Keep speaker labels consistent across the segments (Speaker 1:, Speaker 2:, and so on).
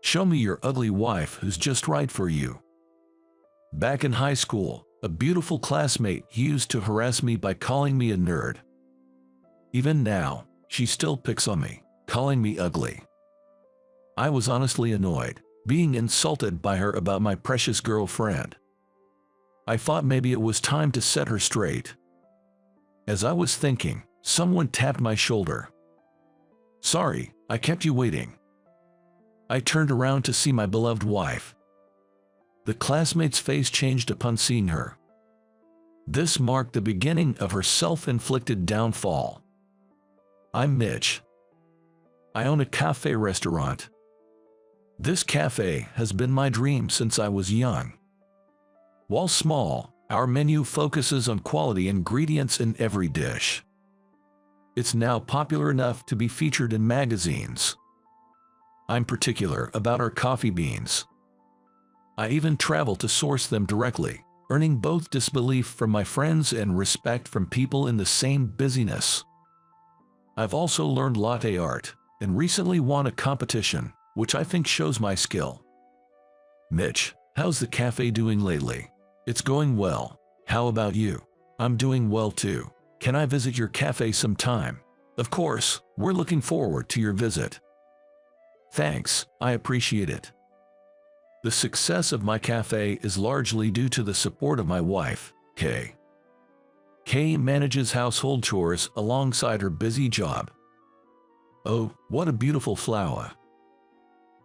Speaker 1: show me your ugly wife who's just right for you. Back in high school, a beautiful classmate used to harass me by calling me a nerd. Even now, she still picks on me, calling me ugly. I was honestly annoyed, being insulted by her about my precious girlfriend. I thought maybe it was time to set her straight. As I was thinking, someone tapped my shoulder. "Sorry, I kept you waiting." I turned around to see my beloved wife. The classmate's face changed upon seeing her. This marked the beginning of her self-inflicted downfall. I'm Mitch. I own a cafe restaurant. This cafe has been my dream since I was young. While small, our menu focuses on quality ingredients in every dish. It's now popular enough to be featured in magazines. I'm particular about our coffee beans. I even travel to source them directly, earning both disbelief from my friends and respect from people in the same busyness. I've also learned latte art, and recently won a competition, which I think shows my skill. Mitch, how's the cafe doing lately? It's going well. How about you? I'm doing well too. Can I visit your cafe sometime? Of course, we're looking forward to your visit. Thanks, I appreciate it. The success of my cafe is largely due to the support of my wife, Kay. Kay manages household chores alongside her busy job. Oh, what a beautiful flower.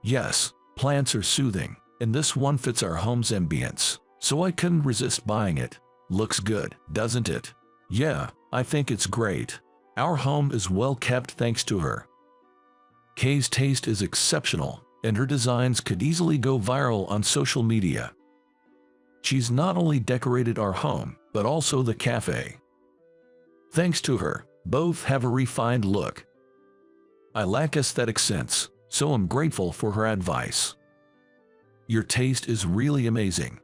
Speaker 1: Yes, plants are soothing, and this one fits our home's ambience, so I couldn't resist buying it. Looks good, doesn't it? Yeah, I think it's great. Our home is well kept thanks to her. Kay's taste is exceptional, and her designs could easily go viral on social media. She's not only decorated our home, but also the cafe. Thanks to her, both have a refined look. I lack aesthetic sense, so I'm grateful for her advice. Your taste is really amazing.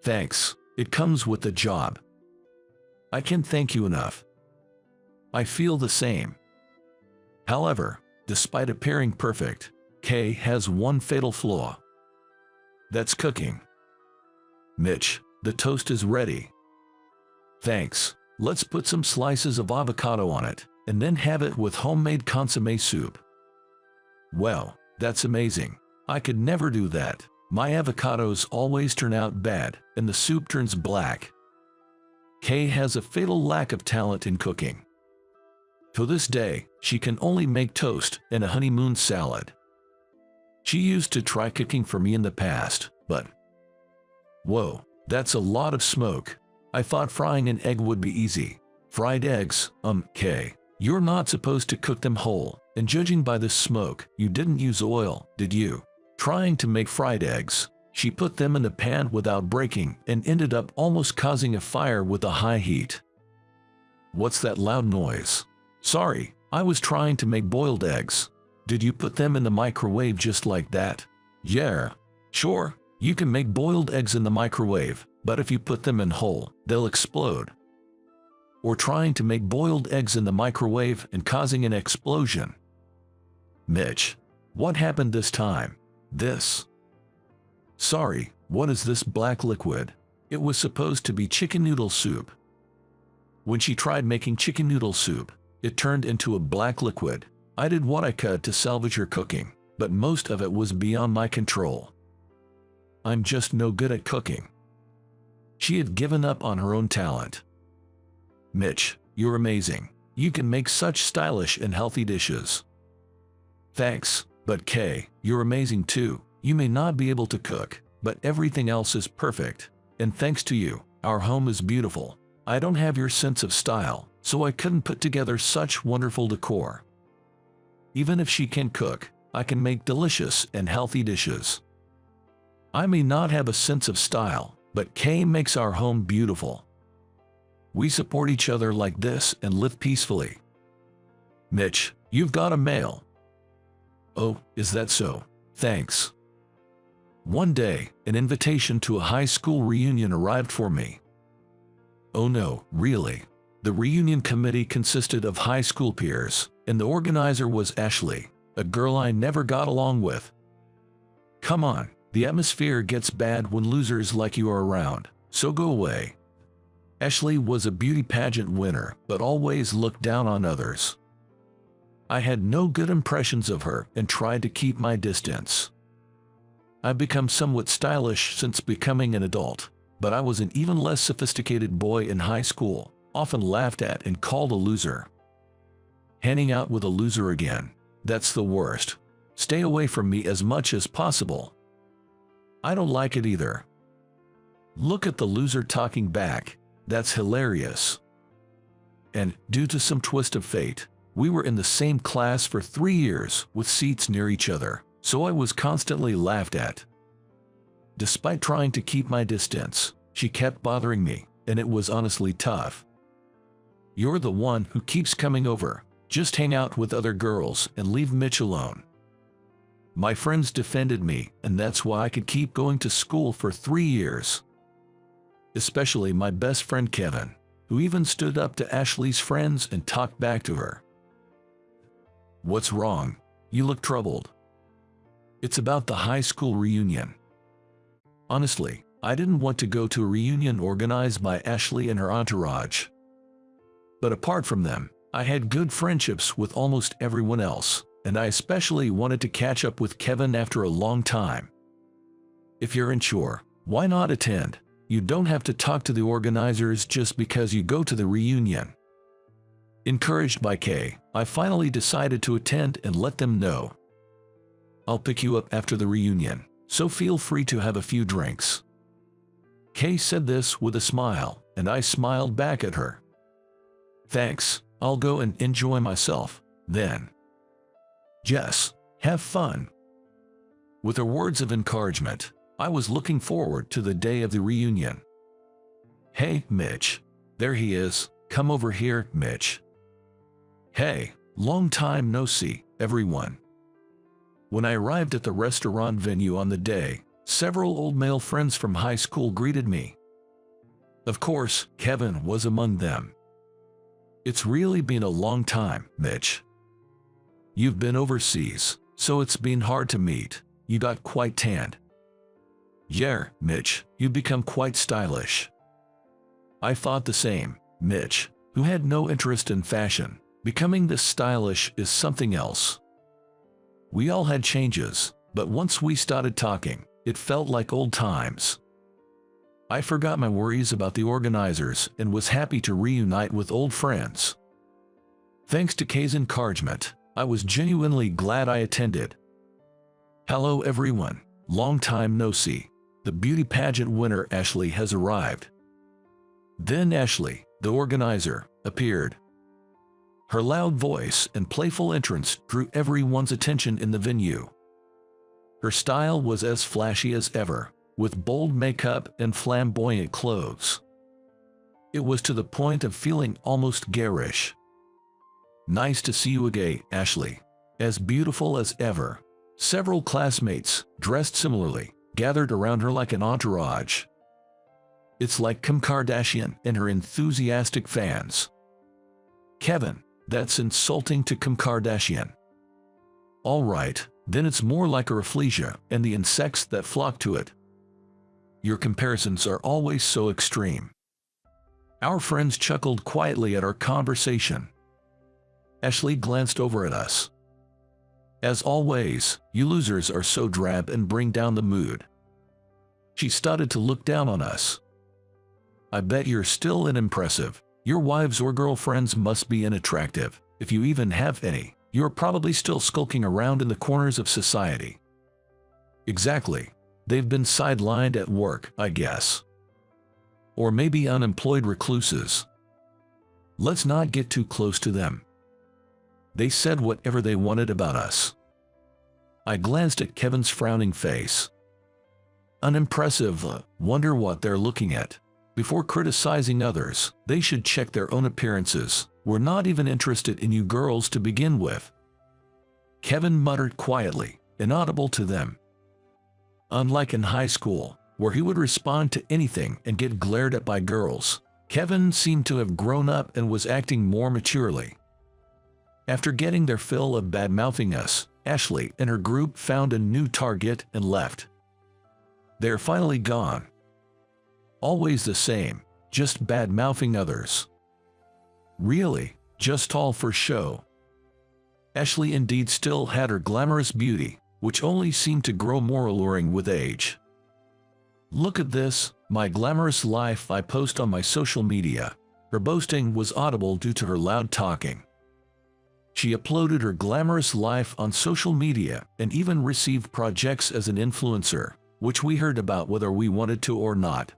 Speaker 1: Thanks, it comes with the job. I can't thank you enough. I feel the same. However, despite appearing perfect, Kay has one fatal flaw. That's cooking. Mitch, the toast is ready. Thanks. Let's put some slices of avocado on it, and then have it with homemade consommé soup. Well, that's amazing. I could never do that. My avocados always turn out bad, and the soup turns black. Kay has a fatal lack of talent in cooking. To this day, she can only make toast and a honeymoon salad. She used to try cooking for me in the past, but... Whoa, that's a lot of smoke. I thought frying an egg would be easy. Fried eggs, Kay. You're not supposed to cook them whole, and judging by the smoke, you didn't use oil, did you? Trying to make fried eggs, she put them in the pan without breaking and ended up almost causing a fire with a high heat. What's that loud noise? Sorry, I was trying to make boiled eggs. Did you put them in the microwave just like that? Yeah, sure, you can make boiled eggs in the microwave, but if you put them in whole, they'll explode. Or trying to make boiled eggs in the microwave and causing an explosion. Mitch, what happened this time? This. Sorry, what is this black liquid? It was supposed to be chicken noodle soup. When she tried making chicken noodle soup, it turned into a black liquid. I did what I could to salvage her cooking, but most of it was beyond my control. I'm just no good at cooking. She had given up on her own talent. Mitch, you're amazing. You can make such stylish and healthy dishes. Thanks, but Kay, you're amazing too. You may not be able to cook, but everything else is perfect. And thanks to you, our home is beautiful. I don't have your sense of style, so I couldn't put together such wonderful decor. Even if she can cook, I can make delicious and healthy dishes. I may not have a sense of style, but Kay makes our home beautiful. We support each other like this and live peacefully. Mitch, you've got a mail. Oh, is that so? Thanks. One day, an invitation to a high school reunion arrived for me. Oh no, really? The reunion committee consisted of high school peers, and the organizer was Ashley, a girl I never got along with. Come on, the atmosphere gets bad when losers like you are around, so go away. Ashley was a beauty pageant winner, but always looked down on others. I had no good impressions of her and tried to keep my distance. I've become somewhat stylish since becoming an adult, but I was an even less sophisticated boy in high school, often laughed at and called a loser. Hanging out with a loser again, that's the worst. Stay away from me as much as possible. I don't like it either. Look at the loser talking back, that's hilarious. And, due to some twist of fate, we were in the same class for 3 years with seats near each other, so I was constantly laughed at. Despite trying to keep my distance, she kept bothering me, and it was honestly tough. You're the one who keeps coming over. Just hang out with other girls and leave Mitch alone. My friends defended me, and that's why I could keep going to school for 3 years. Especially my best friend Kevin, who even stood up to Ashley's friends and talked back to her. What's wrong? You look troubled. It's about the high school reunion. Honestly, I didn't want to go to a reunion organized by Ashley and her entourage. But apart from them, I had good friendships with almost everyone else, and I especially wanted to catch up with Kevin after a long time. If you're unsure, why not attend? You don't have to talk to the organizers just because you go to the reunion. Encouraged by Kay, I finally decided to attend and let them know. I'll pick you up after the reunion, so feel free to have a few drinks. Kay said this with a smile, and I smiled back at her. Thanks, I'll go and enjoy myself, then. Jess, have fun. With her words of encouragement, I was looking forward to the day of the reunion. Hey, Mitch. There he is. Come over here, Mitch. Hey, long time no see, everyone. When I arrived at the restaurant venue on the day, several old male friends from high school greeted me. Of course, Kevin was among them. It's really been a long time, Mitch. You've been overseas, so it's been hard to meet. You got quite tanned. Yeah, Mitch, you've become quite stylish. I thought the same, Mitch, who had no interest in fashion. Becoming this stylish is something else. We all had changes, but once we started talking, it felt like old times. I forgot my worries about the organizers and was happy to reunite with old friends. Thanks to Kay's encouragement, I was genuinely glad I attended. Hello everyone, long time no see. The beauty pageant winner Ashley has arrived. Then Ashley, the organizer, appeared. Her loud voice and playful entrance drew everyone's attention in the venue. Her style was as flashy as ever, with bold makeup and flamboyant clothes. It was to the point of feeling almost garish. Nice to see you again, Ashley. As beautiful as ever. Several classmates, dressed similarly, gathered around her like an entourage. It's like Kim Kardashian and her enthusiastic fans. Kevin, that's insulting to Kim Kardashian. All right, then it's more like a rafflesia and the insects that flock to it. Your comparisons are always so extreme. Our friends chuckled quietly at our conversation. Ashley glanced over at us. As always, you losers are so drab and bring down the mood. She started to look down on us. I bet you're still unimpressive. Your wives or girlfriends must be unattractive. If you even have any, you're probably still skulking around in the corners of society. Exactly. They've been sidelined at work, I guess. Or maybe unemployed recluses. Let's not get too close to them. They said whatever they wanted about us. I glanced at Kevin's frowning face. Unimpressive, wonder what they're looking at. Before criticizing others, they should check their own appearances. We're not even interested in you girls to begin with. Kevin muttered quietly, inaudible to them. Unlike in high school, where he would respond to anything and get glared at by girls, Kevin seemed to have grown up and was acting more maturely. After getting their fill of bad-mouthing us, Ashley and her group found a new target and left. They're finally gone. Always the same, just bad-mouthing others. Really, just all for show. Ashley indeed still had her glamorous beauty, which only seemed to grow more alluring with age. Look at this, my glamorous life I post on my social media. Her boasting was audible due to her loud talking. She uploaded her glamorous life on social media and even received projects as an influencer, which we heard about whether we wanted to or not.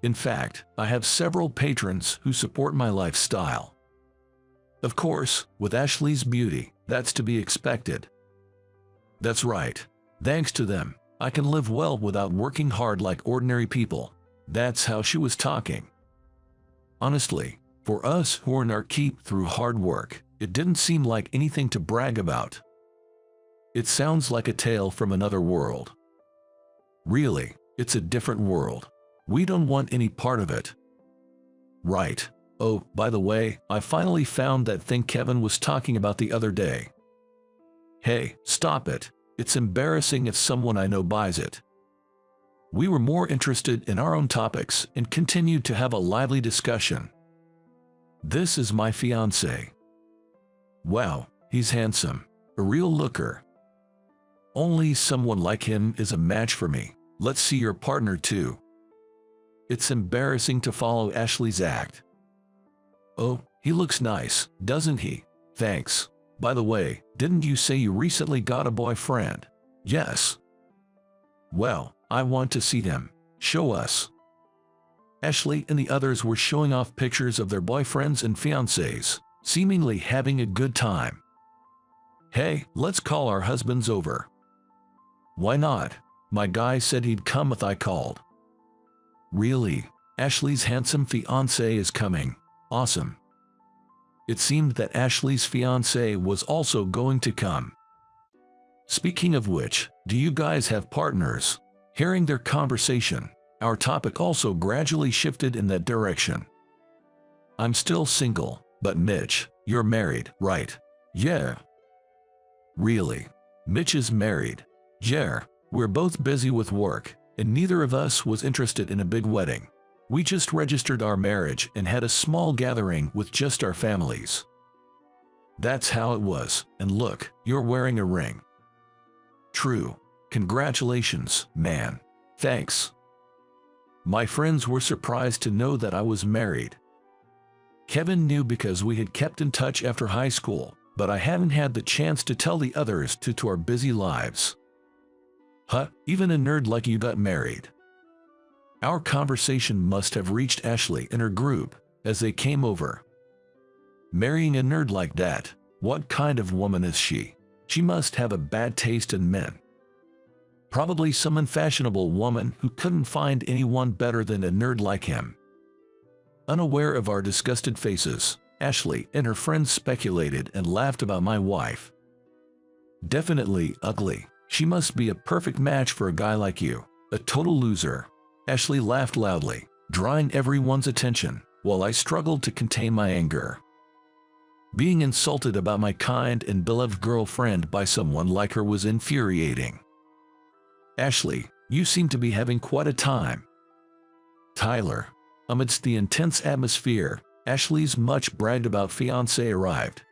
Speaker 1: In fact, I have several patrons who support my lifestyle. Of course, with Ashley's beauty, that's to be expected. That's right. Thanks to them, I can live well without working hard like ordinary people. That's how she was talking. Honestly, for us who earn our keep through hard work, it didn't seem like anything to brag about. It sounds like a tale from another world. Really, it's a different world. We don't want any part of it. Right. Oh, by the way, I finally found that thing Kevin was talking about the other day. Hey, stop it. It's embarrassing if someone I know buys it. We were more interested in our own topics and continued to have a lively discussion. This is my fiancé. Wow, he's handsome. A real looker. Only someone like him is a match for me. Let's see your partner too. It's embarrassing to follow Ashley's act. Oh, he looks nice, doesn't he? Thanks. By the way, didn't you say you recently got a boyfriend? Yes. Well, I want to see him. Show us. Ashley and the others were showing off pictures of their boyfriends and fiancés, seemingly having a good time. Hey, let's call our husbands over. Why not? My guy said he'd come if I called. Really? Ashley's handsome fiancé is coming. Awesome. It seemed that Ashley's fiancé was also going to come. Speaking of which, do you guys have partners? Hearing their conversation, our topic also gradually shifted in that direction. I'm still single, but Mitch, you're married, right? Yeah. Really? Mitch is married. Yeah, we're both busy with work, and neither of us was interested in a big wedding. We just registered our marriage and had a small gathering with just our families. That's how it was, and look, you're wearing a ring. True. Congratulations, man. Thanks. My friends were surprised to know that I was married. Kevin knew because we had kept in touch after high school, but I hadn't had the chance to tell the others due to our busy lives. Huh, even a nerd like you got married. Our conversation must have reached Ashley and her group as they came over. Marrying a nerd like that, what kind of woman is she? She must have a bad taste in men. Probably some unfashionable woman who couldn't find anyone better than a nerd like him. Unaware of our disgusted faces, Ashley and her friends speculated and laughed about my wife. Definitely ugly. She must be a perfect match for a guy like you. A total loser. Ashley laughed loudly, drawing everyone's attention, while I struggled to contain my anger. Being insulted about my kind and beloved girlfriend by someone like her was infuriating. Ashley, you seem to be having quite a time. Tyler. Amidst the intense atmosphere, Ashley's much bragged about fiancé arrived.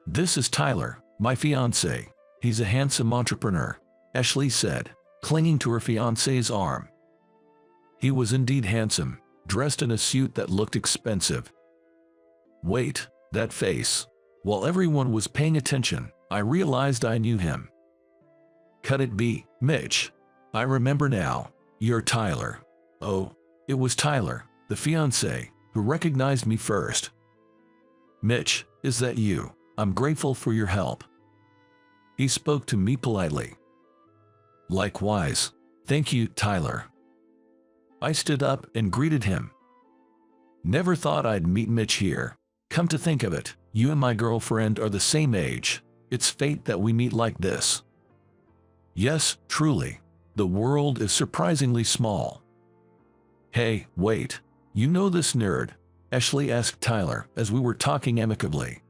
Speaker 1: This is Tyler, my fiancé. He's a handsome entrepreneur, Ashley said, clinging to her fiancé's arm. He was indeed handsome, dressed in a suit that looked expensive. Wait, that face. While everyone was paying attention, I realized I knew him. Could it be Mitch? I remember now. You're Tyler. Oh, it was Tyler, the fiancé, who recognized me first. Mitch, is that you? I'm grateful for your help. He spoke to me politely. Likewise. Thank you, Tyler. I stood up and greeted him. Never thought I'd meet Mitch here. Come to think of it, you and my girlfriend are the same age. It's fate that we meet like this. Yes, truly. The world is surprisingly small. Hey, wait. You know this nerd? Ashley asked Tyler as we were talking amicably.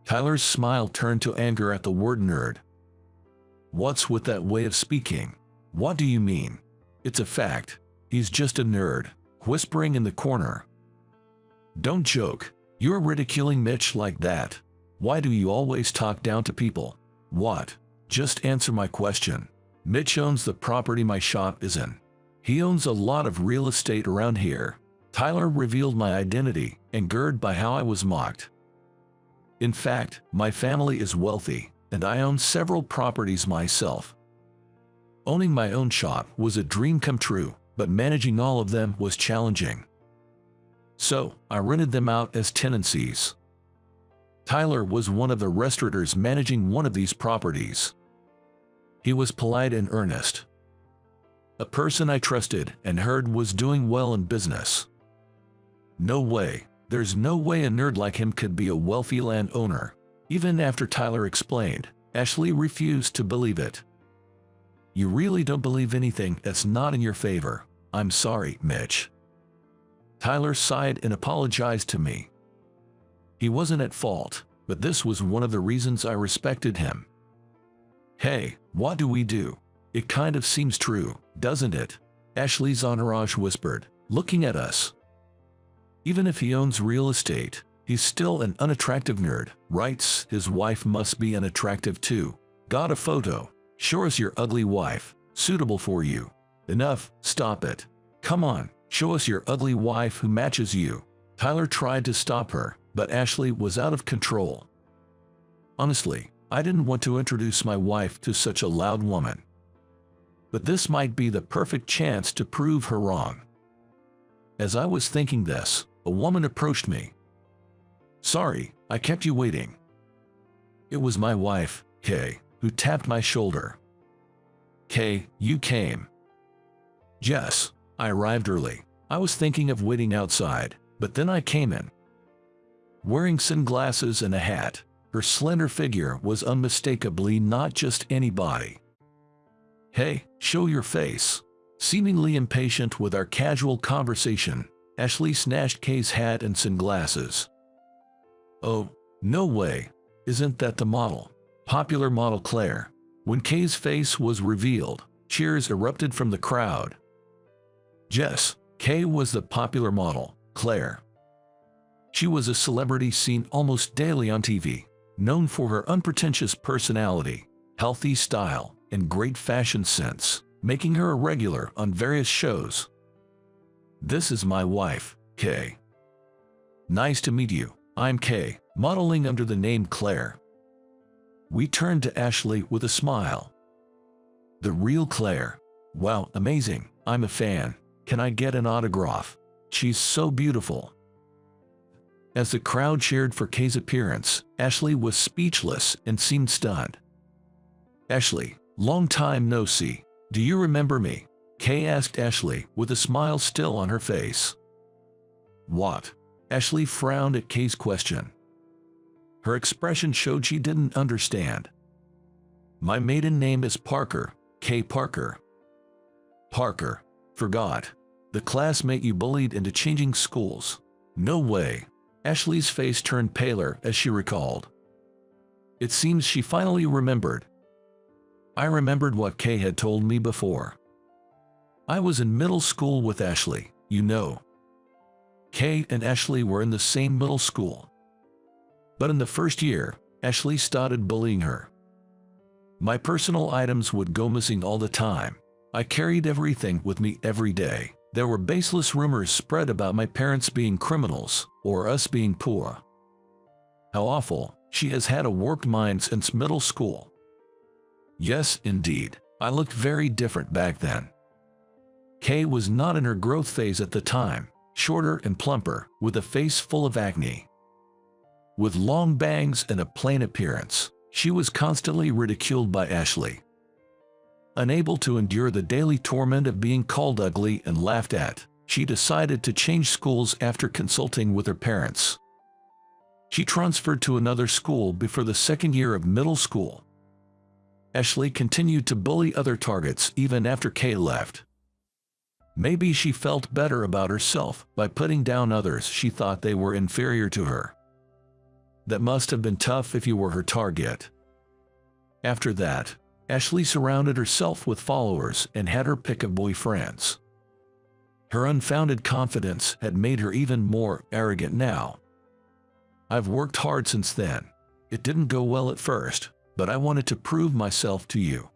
Speaker 1: Tyler's smile turned to anger at the word nerd. What's with that way of speaking? What do you mean? It's a fact. He's just a nerd, whispering in the corner. Don't joke. You're ridiculing Mitch like that. Why do you always talk down to people? What? Just answer my question. Mitch owns the property my shop is in. He owns a lot of real estate around here. Tyler revealed my identity, angered by how I was mocked. In fact, my family is wealthy, and I own several properties myself. Owning my own shop was a dream come true, but managing all of them was challenging. So, I rented them out as tenancies. Tyler was one of the restaurateurs managing one of these properties. He was polite and earnest. A person I trusted and heard was doing well in business. No way. There's no way a nerd like him could be a wealthy landowner. Even after Tyler explained, Ashley refused to believe it. You really don't believe anything that's not in your favor. I'm sorry, Mitch. Tyler sighed and apologized to me. He wasn't at fault, but this was one of the reasons I respected him. Hey, what do we do? It kind of seems true, doesn't it? Ashley's entourage whispered, looking at us. Even if he owns real estate, he's still an unattractive nerd, right? His wife must be unattractive too. Got a photo? Show us your ugly wife, suitable for you. Enough, stop it. Come on, show us your ugly wife who matches you. Tyler tried to stop her, but Ashley was out of control. Honestly, I didn't want to introduce my wife to such a loud woman. But this might be the perfect chance to prove her wrong. As I was thinking this, a woman approached me. Sorry, I kept you waiting. It was my wife, Kay, who tapped my shoulder. Kay, you came. Yes, I arrived early. I was thinking of waiting outside, but then I came in. Wearing sunglasses and a hat, her slender figure was unmistakably not just anybody. Hey, show your face. Seemingly impatient with our casual conversation, Ashley snatched Kay's hat and sunglasses. Oh, no way. Isn't that the model? Popular model Claire. When Kay's face was revealed, cheers erupted from the crowd. Yes, Kay was the popular model, Claire. She was a celebrity seen almost daily on TV, known for her unpretentious personality, healthy style, and great fashion sense, making her a regular on various shows. This is my wife, Kay. Nice to meet you. I'm Kay, modeling under the name Claire. We turned to Ashley with a smile. The real Claire. Wow, amazing. I'm a fan. Can I get an autograph? She's so beautiful. As the crowd cheered for Kay's appearance, Ashley was speechless and seemed stunned. Ashley, long time no see. Do you remember me? Kay asked Ashley with a smile still on her face. What? Ashley frowned at Kay's question. Her expression showed she didn't understand. My maiden name is Parker, Kay Parker. Parker. Forgot. The classmate you bullied into changing schools. No way. Ashley's face turned paler as she recalled. It seems she finally remembered. I remembered what Kay had told me before. I was in middle school with Ashley, you know. Kay and Ashley were in the same middle school. But in the first year, Ashley started bullying her. My personal items would go missing all the time. I carried everything with me every day. There were baseless rumors spread about my parents being criminals, or us being poor. How awful. She has had a warped mind since middle school. Yes, indeed. I looked very different back then. Kay was not in her growth phase at the time, shorter and plumper, with a face full of acne. With long bangs and a plain appearance, she was constantly ridiculed by Ashley. Unable to endure the daily torment of being called ugly and laughed at, she decided to change schools after consulting with her parents. She transferred to another school before the second year of middle school. Ashley continued to bully other targets even after Kay left. Maybe she felt better about herself by putting down others she thought they were inferior to her. That must have been tough if you were her target. After that, Ashley surrounded herself with followers and had her pick of boyfriends. Her unfounded confidence had made her even more arrogant now. I've worked hard since then. It didn't go well at first, but I wanted to prove myself to you.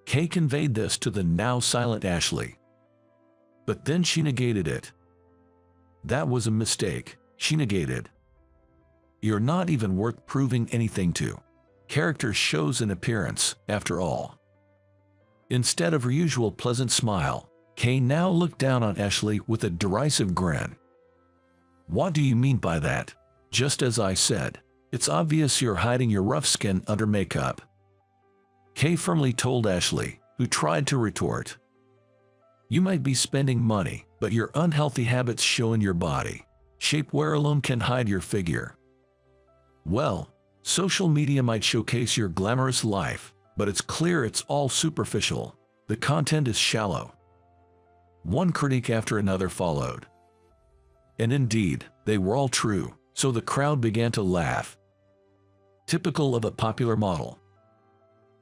Speaker 1: Kay conveyed this to the now silent Ashley. But then she negated it. That was a mistake, she negated. You're not even worth proving anything to. Character shows an appearance, after all. Instead of her usual pleasant smile, Kay now looked down on Ashley with a derisive grin. What do you mean by that? Just as I said, it's obvious you're hiding your rough skin under makeup. Kay firmly told Ashley, who tried to retort. You might be spending money, but your unhealthy habits show in your body. Shapewear alone can hide your figure. Well, social media might showcase your glamorous life, but it's clear it's all superficial. The content is shallow. One critique after another followed. And indeed, they were all true, so the crowd began to laugh. Typical of a popular model.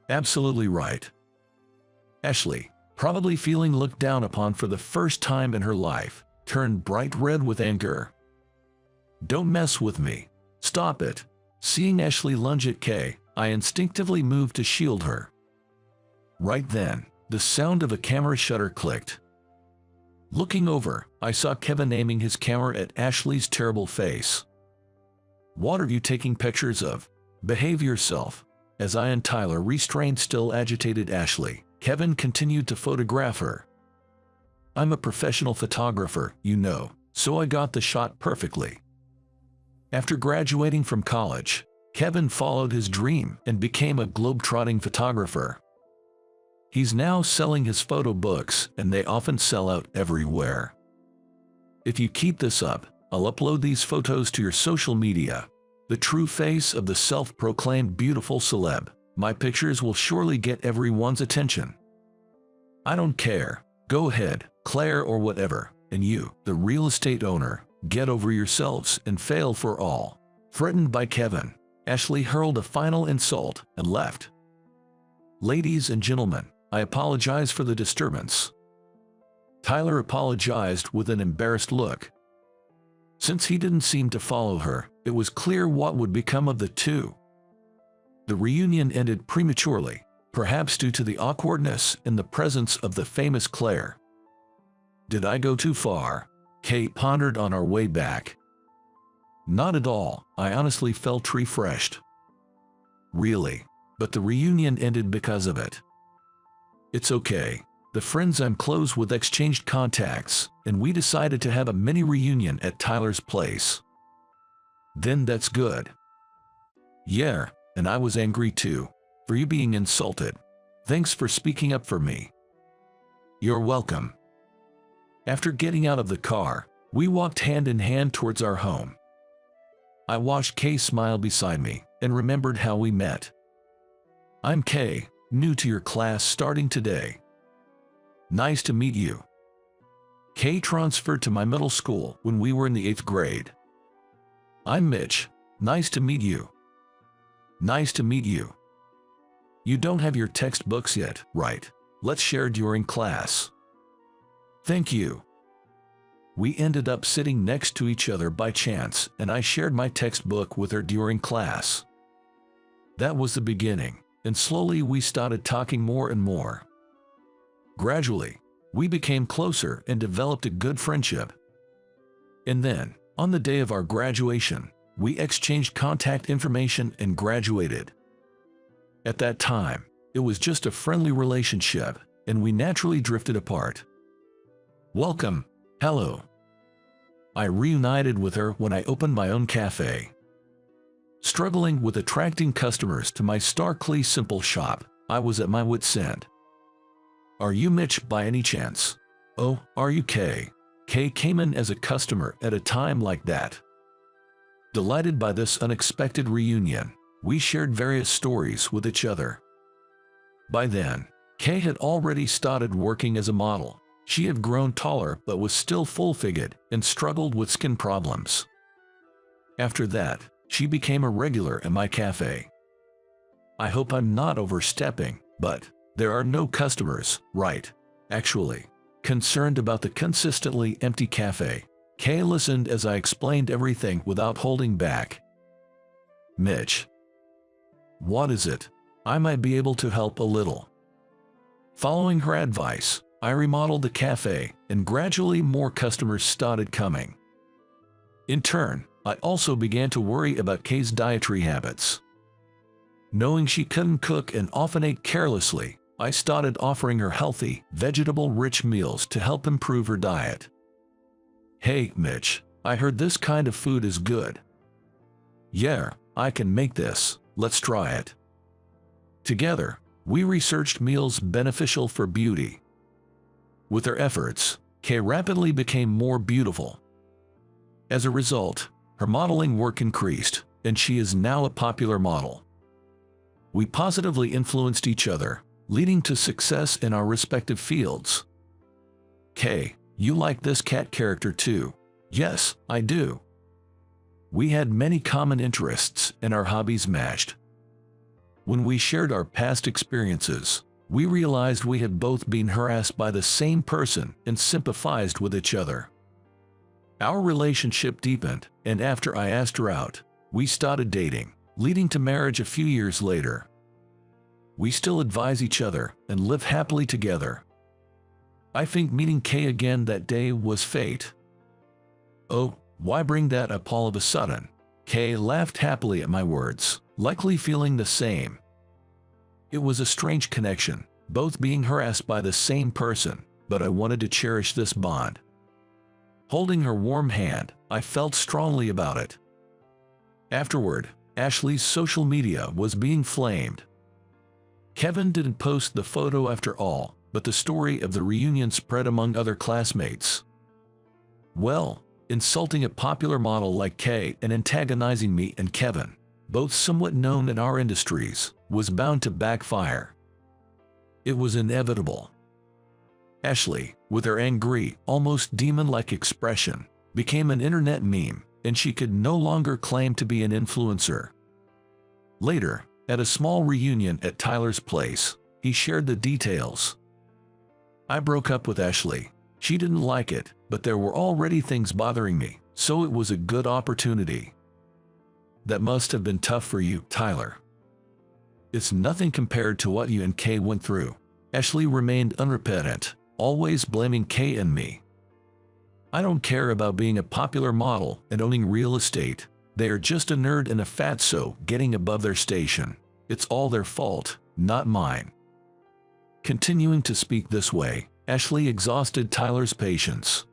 Speaker 1: Absolutely right. Ashley, probably feeling looked down upon for the first time in her life, turned bright red with anger. Don't mess with me. Stop it. Seeing Ashley lunge at Kay, I instinctively moved to shield her. Right then, the sound of a camera shutter clicked. Looking over, I saw Kevin aiming his camera at Ashley's terrible face. What are you taking pictures of? Behave yourself. As I and Tyler restrained still agitated Ashley, Kevin continued to photograph her. I'm a professional photographer, you know, so I got the shot perfectly. After graduating from college, Kevin followed his dream and became a globe-trotting photographer. He's now selling his photo books, and they often sell out everywhere. If you keep this up, I'll upload these photos to your social media. The true face of the self-proclaimed beautiful celeb. My pictures will surely get everyone's attention. I don't care. Go ahead, Claire or whatever, and you, the real estate owner, get over yourselves and fail for all. Threatened by Kevin, Ashley hurled a final insult and left. Ladies and gentlemen, I apologize for the disturbance. Tyler apologized with an embarrassed look. Since he didn't seem to follow her, it was clear what would become of the two. The reunion ended prematurely, perhaps due to the awkwardness in the presence of the famous Claire. Did I go too far? Kay pondered on our way back. Not at all, I honestly felt refreshed. Really, but the reunion ended because of it. It's okay. The friends I'm close with exchanged contacts, and we decided to have a mini reunion at Tyler's place. Then that's good. Yeah, and I was angry too, for you being insulted. Thanks for speaking up for me. You're welcome. After getting out of the car, we walked hand in hand towards our home. I watched Kay smile beside me and remembered how we met. I'm Kay, new to your class starting today. Nice to meet you. Kay transferred to my middle school when we were in the 8th grade. I'm Mitch. Nice to meet you. Nice to meet you. You don't have your textbooks yet, right? Let's share during class. Thank you. We ended up sitting next to each other by chance, and I shared my textbook with her during class. That was the beginning, and slowly we started talking more and more. Gradually, we became closer and developed a good friendship. And then, on the day of our graduation, we exchanged contact information and graduated. At that time, it was just a friendly relationship, and we naturally drifted apart. Welcome. Hello. I reunited with her when I opened my own cafe. Struggling with attracting customers to my starkly simple shop, I was at my wit's end. Are you Mitch by any chance? Oh, are you Kay? Kay came in as a customer at a time like that. Delighted by this unexpected reunion, we shared various stories with each other. By then, Kay had already started working as a model. She had grown taller but was still full-figured and struggled with skin problems. After that, she became a regular at my cafe. I hope I'm not overstepping, but there are no customers, right? Actually, concerned about the consistently empty cafe, Kay listened as I explained everything without holding back. Mitch. What is it? I might be able to help a little. Following her advice, I remodeled the cafe, and gradually more customers started coming. In turn, I also began to worry about Kay's dietary habits. Knowing she couldn't cook and often ate carelessly, I started offering her healthy, vegetable-rich meals to help improve her diet. Hey, Mitch, I heard this kind of food is good. Yeah, I can make this, let's try it. Together, we researched meals beneficial for beauty. With her efforts, Kay rapidly became more beautiful. As a result, her modeling work increased, and she is now a popular model. We positively influenced each other, leading to success in our respective fields. Kay, you like this cat character too? Yes, I do. We had many common interests and our hobbies matched. When we shared our past experiences, we realized we had both been harassed by the same person and sympathized with each other. Our relationship deepened, and after I asked her out, we started dating, leading to marriage a few years later. We still advise each other and live happily together. I think meeting Kay again that day was fate. Oh, why bring that up all of a sudden? Kay laughed happily at my words, likely feeling the same. It was a strange connection, both being harassed by the same person, but I wanted to cherish this bond. Holding her warm hand, I felt strongly about it. Afterward, Ashley's social media was being flamed. Kevin didn't post the photo after all, but the story of the reunion spread among other classmates. Well, insulting a popular model like Kay and antagonizing me and Kevin, both somewhat known in our industries, was bound to backfire. It was inevitable. Ashley, with her angry, almost demon-like expression, became an internet meme, and she could no longer claim to be an influencer. Later, at a small reunion at Tyler's place, he shared the details. I broke up with Ashley. She didn't like it, but there were already things bothering me, so it was a good opportunity. That must have been tough for you, Tyler. It's nothing compared to what you and Kay went through. Ashley remained unrepentant, always blaming Kay and me. I don't care about being a popular model and owning real estate. They are just a nerd and a fatso getting above their station. It's all their fault, not mine. Continuing to speak this way, Ashley exhausted Tyler's patience.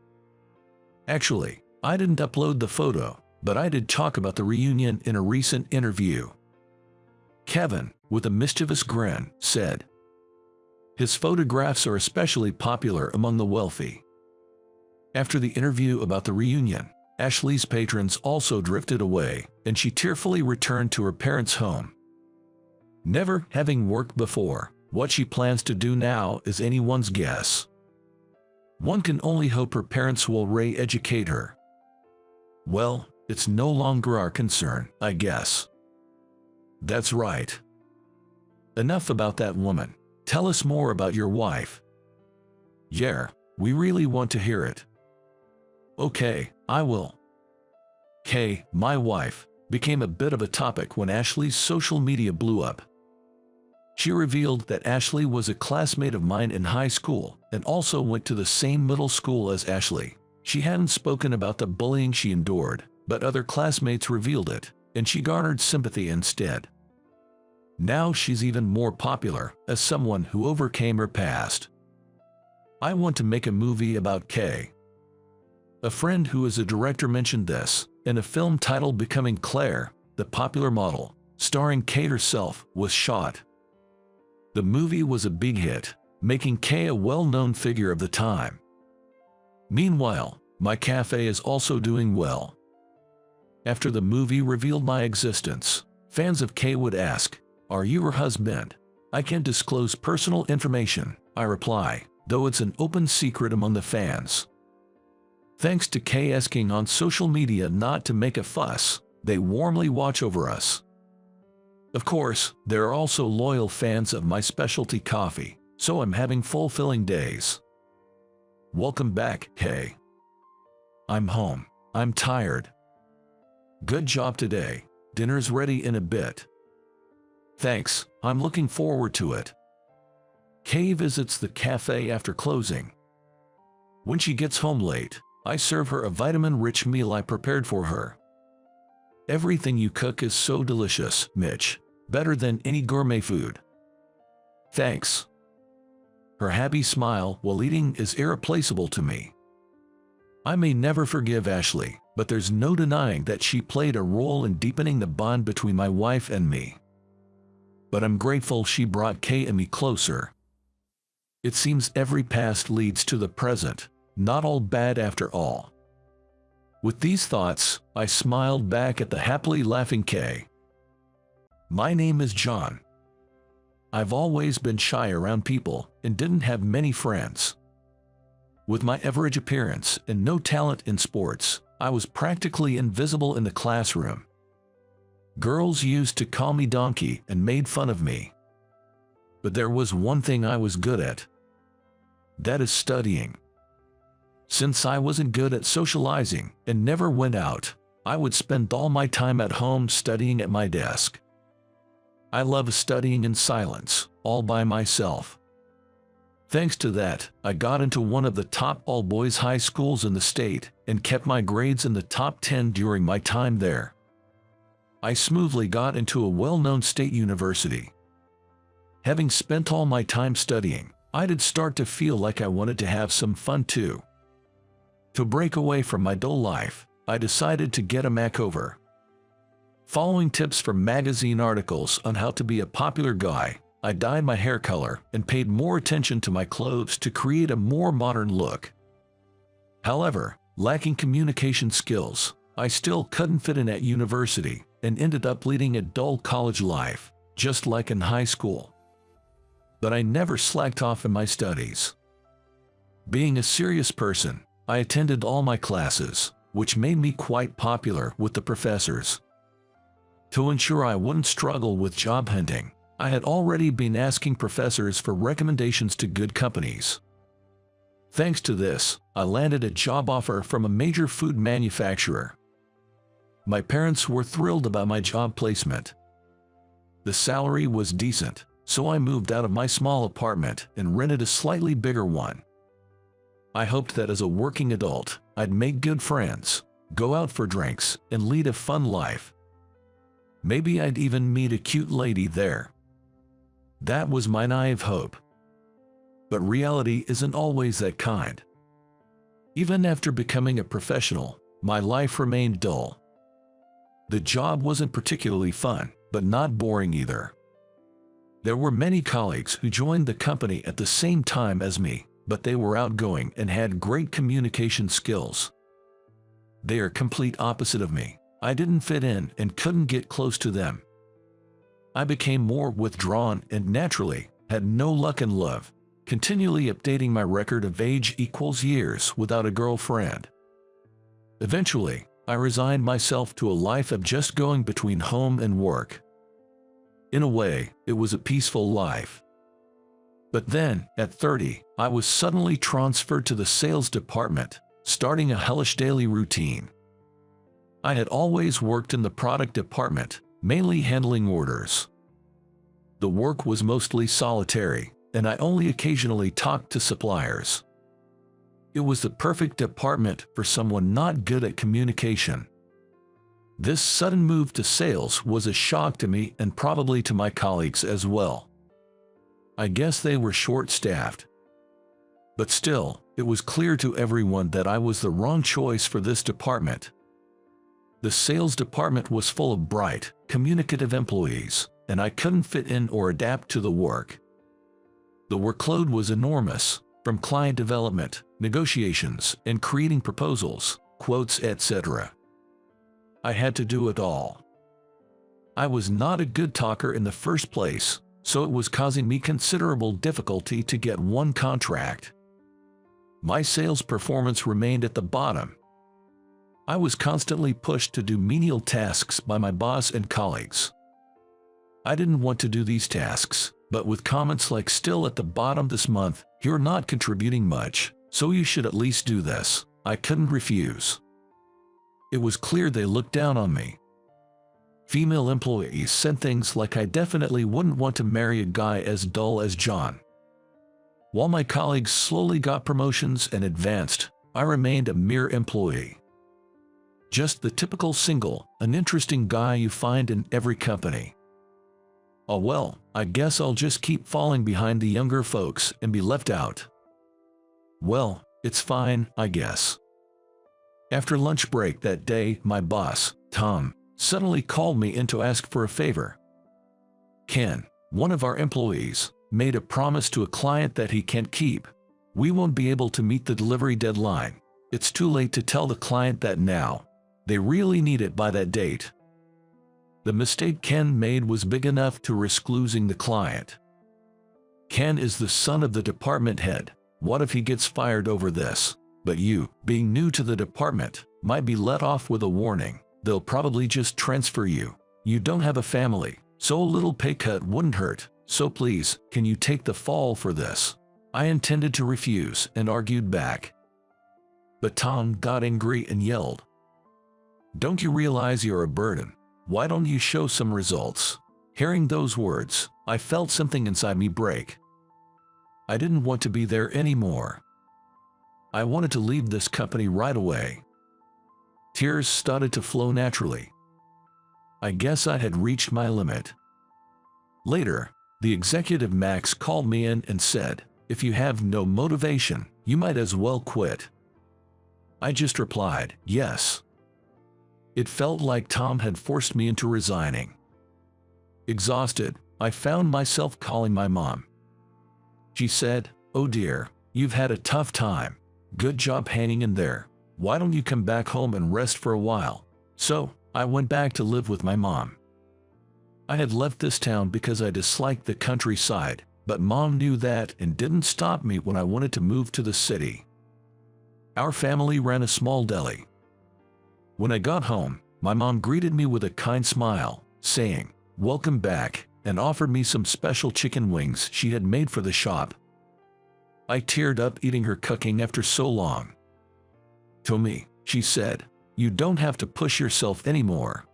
Speaker 1: Actually, I didn't upload the photo, but I did talk about the reunion in a recent interview. Kevin, with a mischievous grin, said, his photographs are especially popular among the wealthy. After the interview about the reunion, Ashley's patrons also drifted away, and she tearfully returned to her parents' home. Never having worked before, what she plans to do now is anyone's guess. One can only hope her parents will re-educate her. Well, it's no longer our concern, I guess. That's right. Enough about that woman. Tell us more about your wife. Yeah, we really want to hear it. Okay, I will. Kay, my wife, became a bit of a topic when Ashley's social media blew up. She revealed that Ashley was a classmate of mine in high school and also went to the same middle school as Ashley. She hadn't spoken about the bullying she endured, but other classmates revealed it, and she garnered sympathy instead. Now she's even more popular as someone who overcame her past. I want to make a movie about Kay. A friend who is a director mentioned this, and a film titled Becoming Claire, the popular model, starring Kay herself, was shot. The movie was a big hit, making Kay a well-known figure of the time. Meanwhile, my cafe is also doing well. After the movie revealed my existence, fans of Kay would ask, "Are you her husband?" I can't disclose personal information, I reply, though it's an open secret among the fans. Thanks to Kay asking on social media not to make a fuss, They warmly watch over us. Of course, there are also loyal fans of my specialty coffee, so I'm having fulfilling days. Welcome back, Kay. I'm home. I'm tired. Good job today. Dinner's ready in a bit. Thanks, I'm looking forward to it. Kay visits the cafe after closing. When she gets home late, I serve her a vitamin-rich meal I prepared for her. Everything you cook is so delicious, Mitch. Better than any gourmet food. Thanks. Her happy smile while eating is irreplaceable to me. I may never forgive Ashley, but there's no denying that she played a role in deepening the bond between my wife and me. But I'm grateful she brought Kay and me closer. It seems every past leads to the present, not all bad after all. With these thoughts, I smiled back at the happily laughing Kay. My name is John. I've always been shy around people and didn't have many friends. With my average appearance and no talent in sports, I was practically invisible in the classroom. Girls used to call me Donkey and made fun of me. But there was one thing I was good at. That is studying. Since I wasn't good at socializing and never went out, I would spend all my time at home studying at my desk. I love studying in silence, all by myself. Thanks to that, I got into one of the top all-boys high schools in the state and kept my grades in the top 10 during my time there. I smoothly got into a well-known state university. Having spent all my time studying, I did start to feel like I wanted to have some fun too. To break away from my dull life, I decided to get a makeover. Following tips from magazine articles on how to be a popular guy, I dyed my hair color and paid more attention to my clothes to create a more modern look. However, lacking communication skills, I still couldn't fit in at university and ended up leading a dull college life, just like in high school. But I never slacked off in my studies. Being a serious person, I attended all my classes, which made me quite popular with the professors. To ensure I wouldn't struggle with job hunting, I had already been asking professors for recommendations to good companies. Thanks to this, I landed a job offer from a major food manufacturer. My parents were thrilled about my job placement. The salary was decent, so I moved out of my small apartment and rented a slightly bigger one. I hoped that as a working adult, I'd make good friends, go out for drinks, and lead a fun life. Maybe I'd even meet a cute lady there. That was my naive hope. But reality isn't always that kind. Even after becoming a professional, my life remained dull. The job wasn't particularly fun, but not boring either. There were many colleagues who joined the company at the same time as me, but they were outgoing and had great communication skills. They are complete opposite of me. I didn't fit in and couldn't get close to them. I became more withdrawn and naturally had no luck in love, continually updating my record of age equals years without a girlfriend. Eventually, I resigned myself to a life of just going between home and work. In a way, it was a peaceful life. But then, at 30, I was suddenly transferred to the sales department, starting a hellish daily routine. I had always worked in the product department, mainly handling orders. The work was mostly solitary, and I only occasionally talked to suppliers. It was the perfect department for someone not good at communication. This sudden move to sales was a shock to me and probably to my colleagues as well. I guess they were short-staffed. But still, it was clear to everyone that I was the wrong choice for this department. The sales department was full of bright, communicative employees, and I couldn't fit in or adapt to the work. The workload was enormous, from client development, negotiations, and creating proposals, quotes, etc. I had to do it all. I was not a good talker in the first place, so it was causing me considerable difficulty to get one contract. My sales performance remained at the bottom. I was constantly pushed to do menial tasks by my boss and colleagues. I didn't want to do these tasks, but with comments like "still at the bottom this month, you're not contributing much, so you should at least do this," I couldn't refuse. It was clear they looked down on me. Female employees said things like I definitely wouldn't want to marry a guy as dull as John. While my colleagues slowly got promotions and advanced, I remained a mere employee. Just the typical single, uninteresting guy you find in every company. Oh well, I guess I'll just keep falling behind the younger folks and be left out. Well, it's fine, I guess. After lunch break that day, my boss, Tom, suddenly called me in to ask for a favor. Ken, one of our employees, made a promise to a client that he can't keep. We won't be able to meet the delivery deadline. It's too late to tell the client that now. They really need it by that date. The mistake Ken made was big enough to risk losing the client. Ken is the son of the department head. What if he gets fired over this? But you, being new to the department, might be let off with a warning. They'll probably just transfer you. You don't have a family, so a little pay cut wouldn't hurt. So please, can you take the fall for this? I intended to refuse and argued back. But Tom got angry and yelled, "Don't you realize you're a burden? Why don't you show some results?" Hearing those words, I felt something inside me break. I didn't want to be there anymore. I wanted to leave this company right away. Tears started to flow naturally. I guess I had reached my limit. Later, the executive Max called me in and said, "If you have no motivation, you might as well quit." I just replied, "Yes." It felt like Tom had forced me into resigning. Exhausted, I found myself calling my mom. She said, "Oh dear, you've had a tough time. Good job hanging in there. Why don't you come back home and rest for a while?" So, I went back to live with my mom. I had left this town because I disliked the countryside, but Mom knew that and didn't stop me when I wanted to move to the city. Our family ran a small deli. When I got home, my mom greeted me with a kind smile, saying, "Welcome back," and offered me some special chicken wings she had made for the shop. I teared up eating her cooking after so long. "Tommy," she said, "you don't have to push yourself anymore."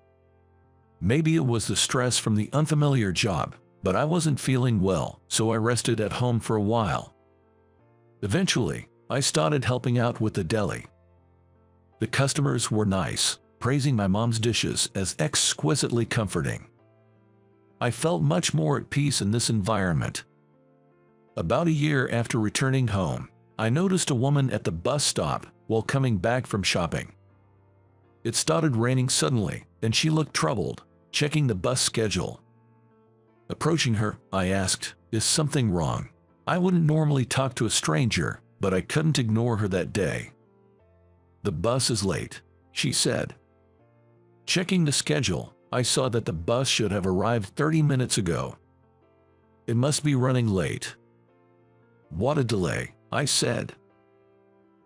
Speaker 1: Maybe it was the stress from the unfamiliar job, but I wasn't feeling well, so I rested at home for a while. Eventually, I started helping out with the deli. The customers were nice, praising my mom's dishes as exquisitely comforting. I felt much more at peace in this environment. About a year after returning home, I noticed a woman at the bus stop while coming back from shopping. It started raining suddenly, and she looked troubled, checking the bus schedule. Approaching her, I asked, "Is something wrong?" I wouldn't normally talk to a stranger, but I couldn't ignore her that day. "The bus is late," she said. Checking the schedule, I saw that the bus should have arrived 30 minutes ago. "It must be running late." "What a delay," I said.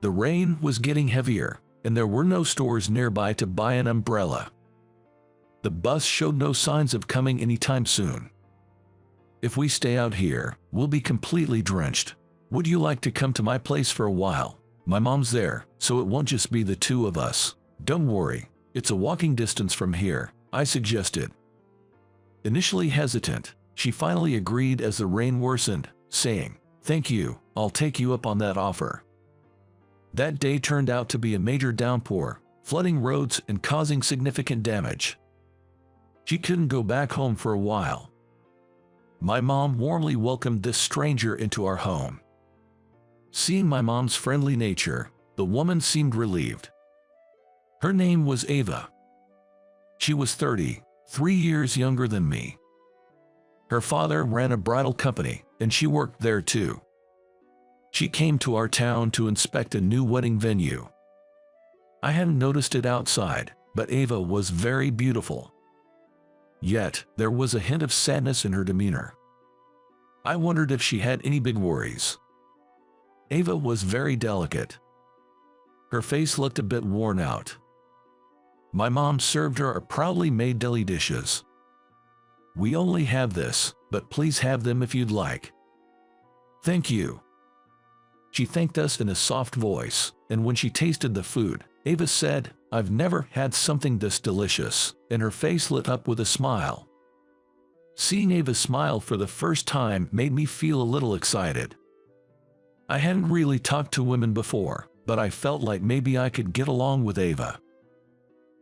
Speaker 1: The rain was getting heavier, and there were no stores nearby to buy an umbrella. The bus showed no signs of coming anytime soon. "If we stay out here, we'll be completely drenched. Would you like to come to my place for a while? My mom's there, so it won't just be the two of us." "Don't worry, it's a walking distance from here," I suggested. Initially hesitant, she finally agreed as the rain worsened, saying, "Thank you, I'll take you up on that offer." That day turned out to be a major downpour, flooding roads and causing significant damage. She couldn't go back home for a while. My mom warmly welcomed this stranger into our home. Seeing my mom's friendly nature, the woman seemed relieved. Her name was Ava. She was 30, 3 years younger than me. Her father ran a bridal company, and she worked there too. She came to our town to inspect a new wedding venue. I hadn't noticed it outside, but Ava was very beautiful. Yet, there was a hint of sadness in her demeanor. I wondered if she had any big worries. Ava was very delicate. Her face looked a bit worn out. My mom served her our proudly made deli dishes. "We only have this, but please have them if you'd like." "Thank you." She thanked us in a soft voice, and when she tasted the food, Ava said, "I've never had something this delicious," and her face lit up with a smile. Seeing Ava smile for the first time made me feel a little excited. I hadn't really talked to women before, but I felt like maybe I could get along with Ava.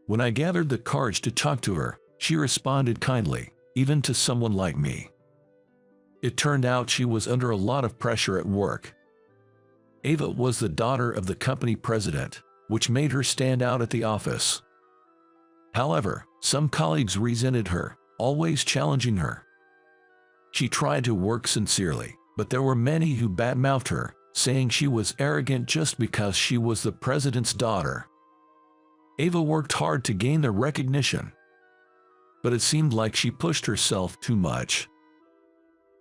Speaker 1: When I gathered the courage to talk to her, she responded kindly, even to someone like me. It turned out she was under a lot of pressure at work. Ava was the daughter of the company president, which made her stand out at the office. However, some colleagues resented her, always challenging her. She tried to work sincerely, but there were many who badmouthed her, saying she was arrogant just because she was the president's daughter. Ava worked hard to gain their recognition, but it seemed like she pushed herself too much.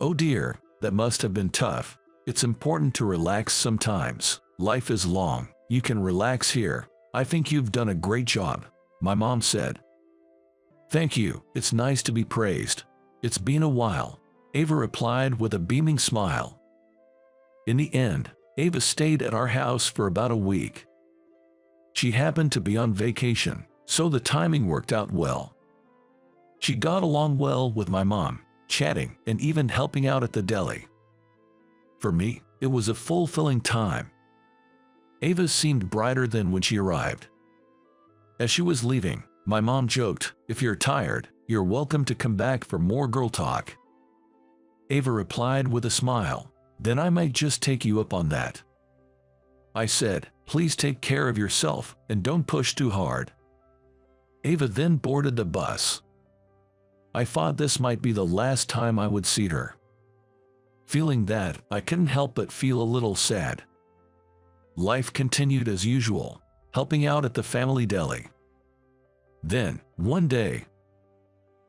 Speaker 1: Oh dear, that must have been tough. It's important to relax sometimes. Life is long. You can relax here. I think you've done a great job, my mom said. Thank you. It's nice to be praised. It's been a while, Ava replied with a beaming smile. In the end, Ava stayed at our house for about a week. She happened to be on vacation, so the timing worked out well. She got along well with my mom, chatting and even helping out at the deli. For me, it was a fulfilling time. Ava seemed brighter than when she arrived. As she was leaving, my mom joked, "If you're tired, you're welcome to come back for more girl talk." Ava replied with a smile, "Then I might just take you up on that." I said, "Please take care of yourself and don't push too hard." Ava then boarded the bus. I thought this might be the last time I would see her. Feeling that, I couldn't help but feel a little sad. Life continued as usual, helping out at the family deli. Then, one day,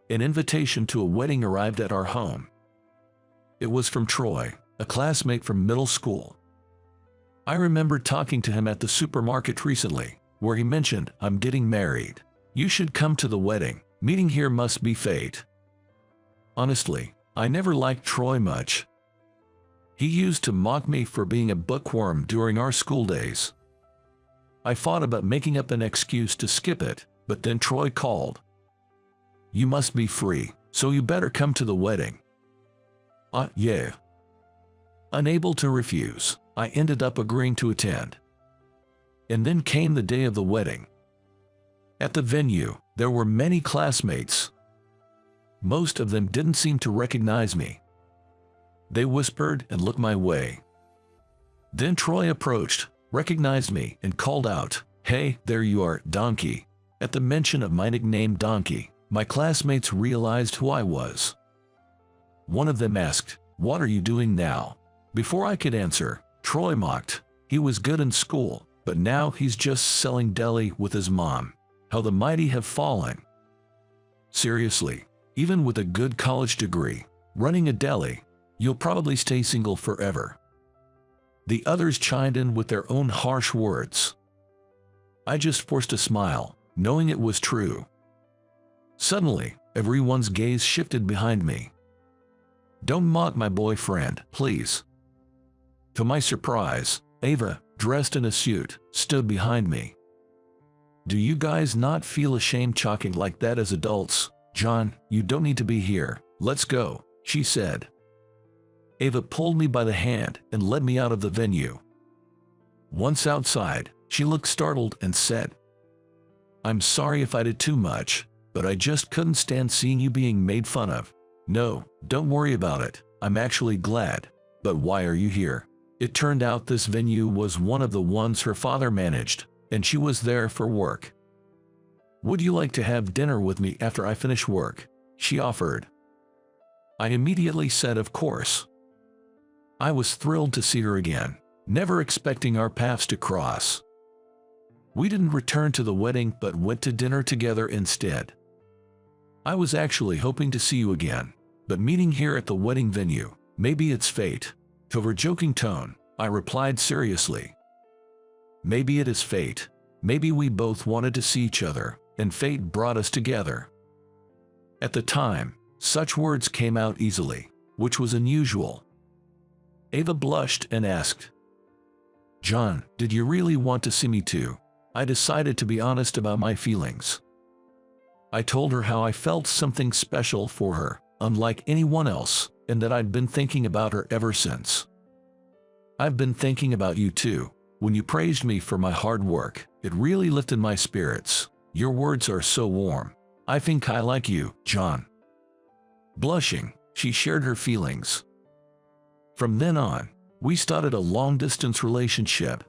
Speaker 1: an invitation to a wedding arrived at our home. It was from Troy, a classmate from middle school. I remember talking to him at the supermarket recently, where he mentioned, "I'm getting married. You should come to the wedding. Meeting here must be fate." Honestly, I never liked Troy much. He used to mock me for being a bookworm during our school days. I thought about making up an excuse to skip it, but then Troy called. "You must be free, so you better come to the wedding." Yeah. Unable to refuse, I ended up agreeing to attend. And then came the day of the wedding. At the venue, there were many classmates. Most of them didn't seem to recognize me. They whispered and looked my way. Then Troy approached, recognized me, and called out, "Hey, there you are, Donkey." At the mention of my nickname Donkey, my classmates realized who I was. One of them asked, "What are you doing now?" Before I could answer, Troy mocked. He was good in school, but now he's just selling deli with his mom. How the mighty have fallen. Seriously, even with a good college degree, running a deli, you'll probably stay single forever. The others chimed in with their own harsh words. I just forced a smile, knowing it was true. Suddenly, everyone's gaze shifted behind me. "Don't mock my boyfriend, please." To my surprise, Ava, dressed in a suit, stood behind me. "Do you guys not feel ashamed talking like that as adults? John, you don't need to be here. Let's go," she said. Ava pulled me by the hand and led me out of the venue. Once outside, she looked startled and said, "I'm sorry if I did too much, but I just couldn't stand seeing you being made fun of." "No, don't worry about it. I'm actually glad. But why are you here?" It turned out this venue was one of the ones her father managed, and she was there for work. "Would you like to have dinner with me after I finish work?" she offered. I immediately said of course. I was thrilled to see her again, never expecting our paths to cross. We didn't return to the wedding but went to dinner together instead. "I was actually hoping to see you again, but meeting here at the wedding venue, maybe it's fate." To her joking tone, I replied seriously. "Maybe it is fate. Maybe we both wanted to see each other, and fate brought us together. At the time, such words came out easily, which was unusual. Ava blushed and asked, "John, did you really want to see me too?" I decided to be honest about my feelings. I told her how I felt something special for her, unlike anyone else, and that I'd been thinking about her ever since. "I've been thinking about you too. When you praised me for my hard work, it really lifted my spirits. Your words are so warm. I think I like you, John." Blushing, she shared her feelings. From then on, we started a long-distance relationship.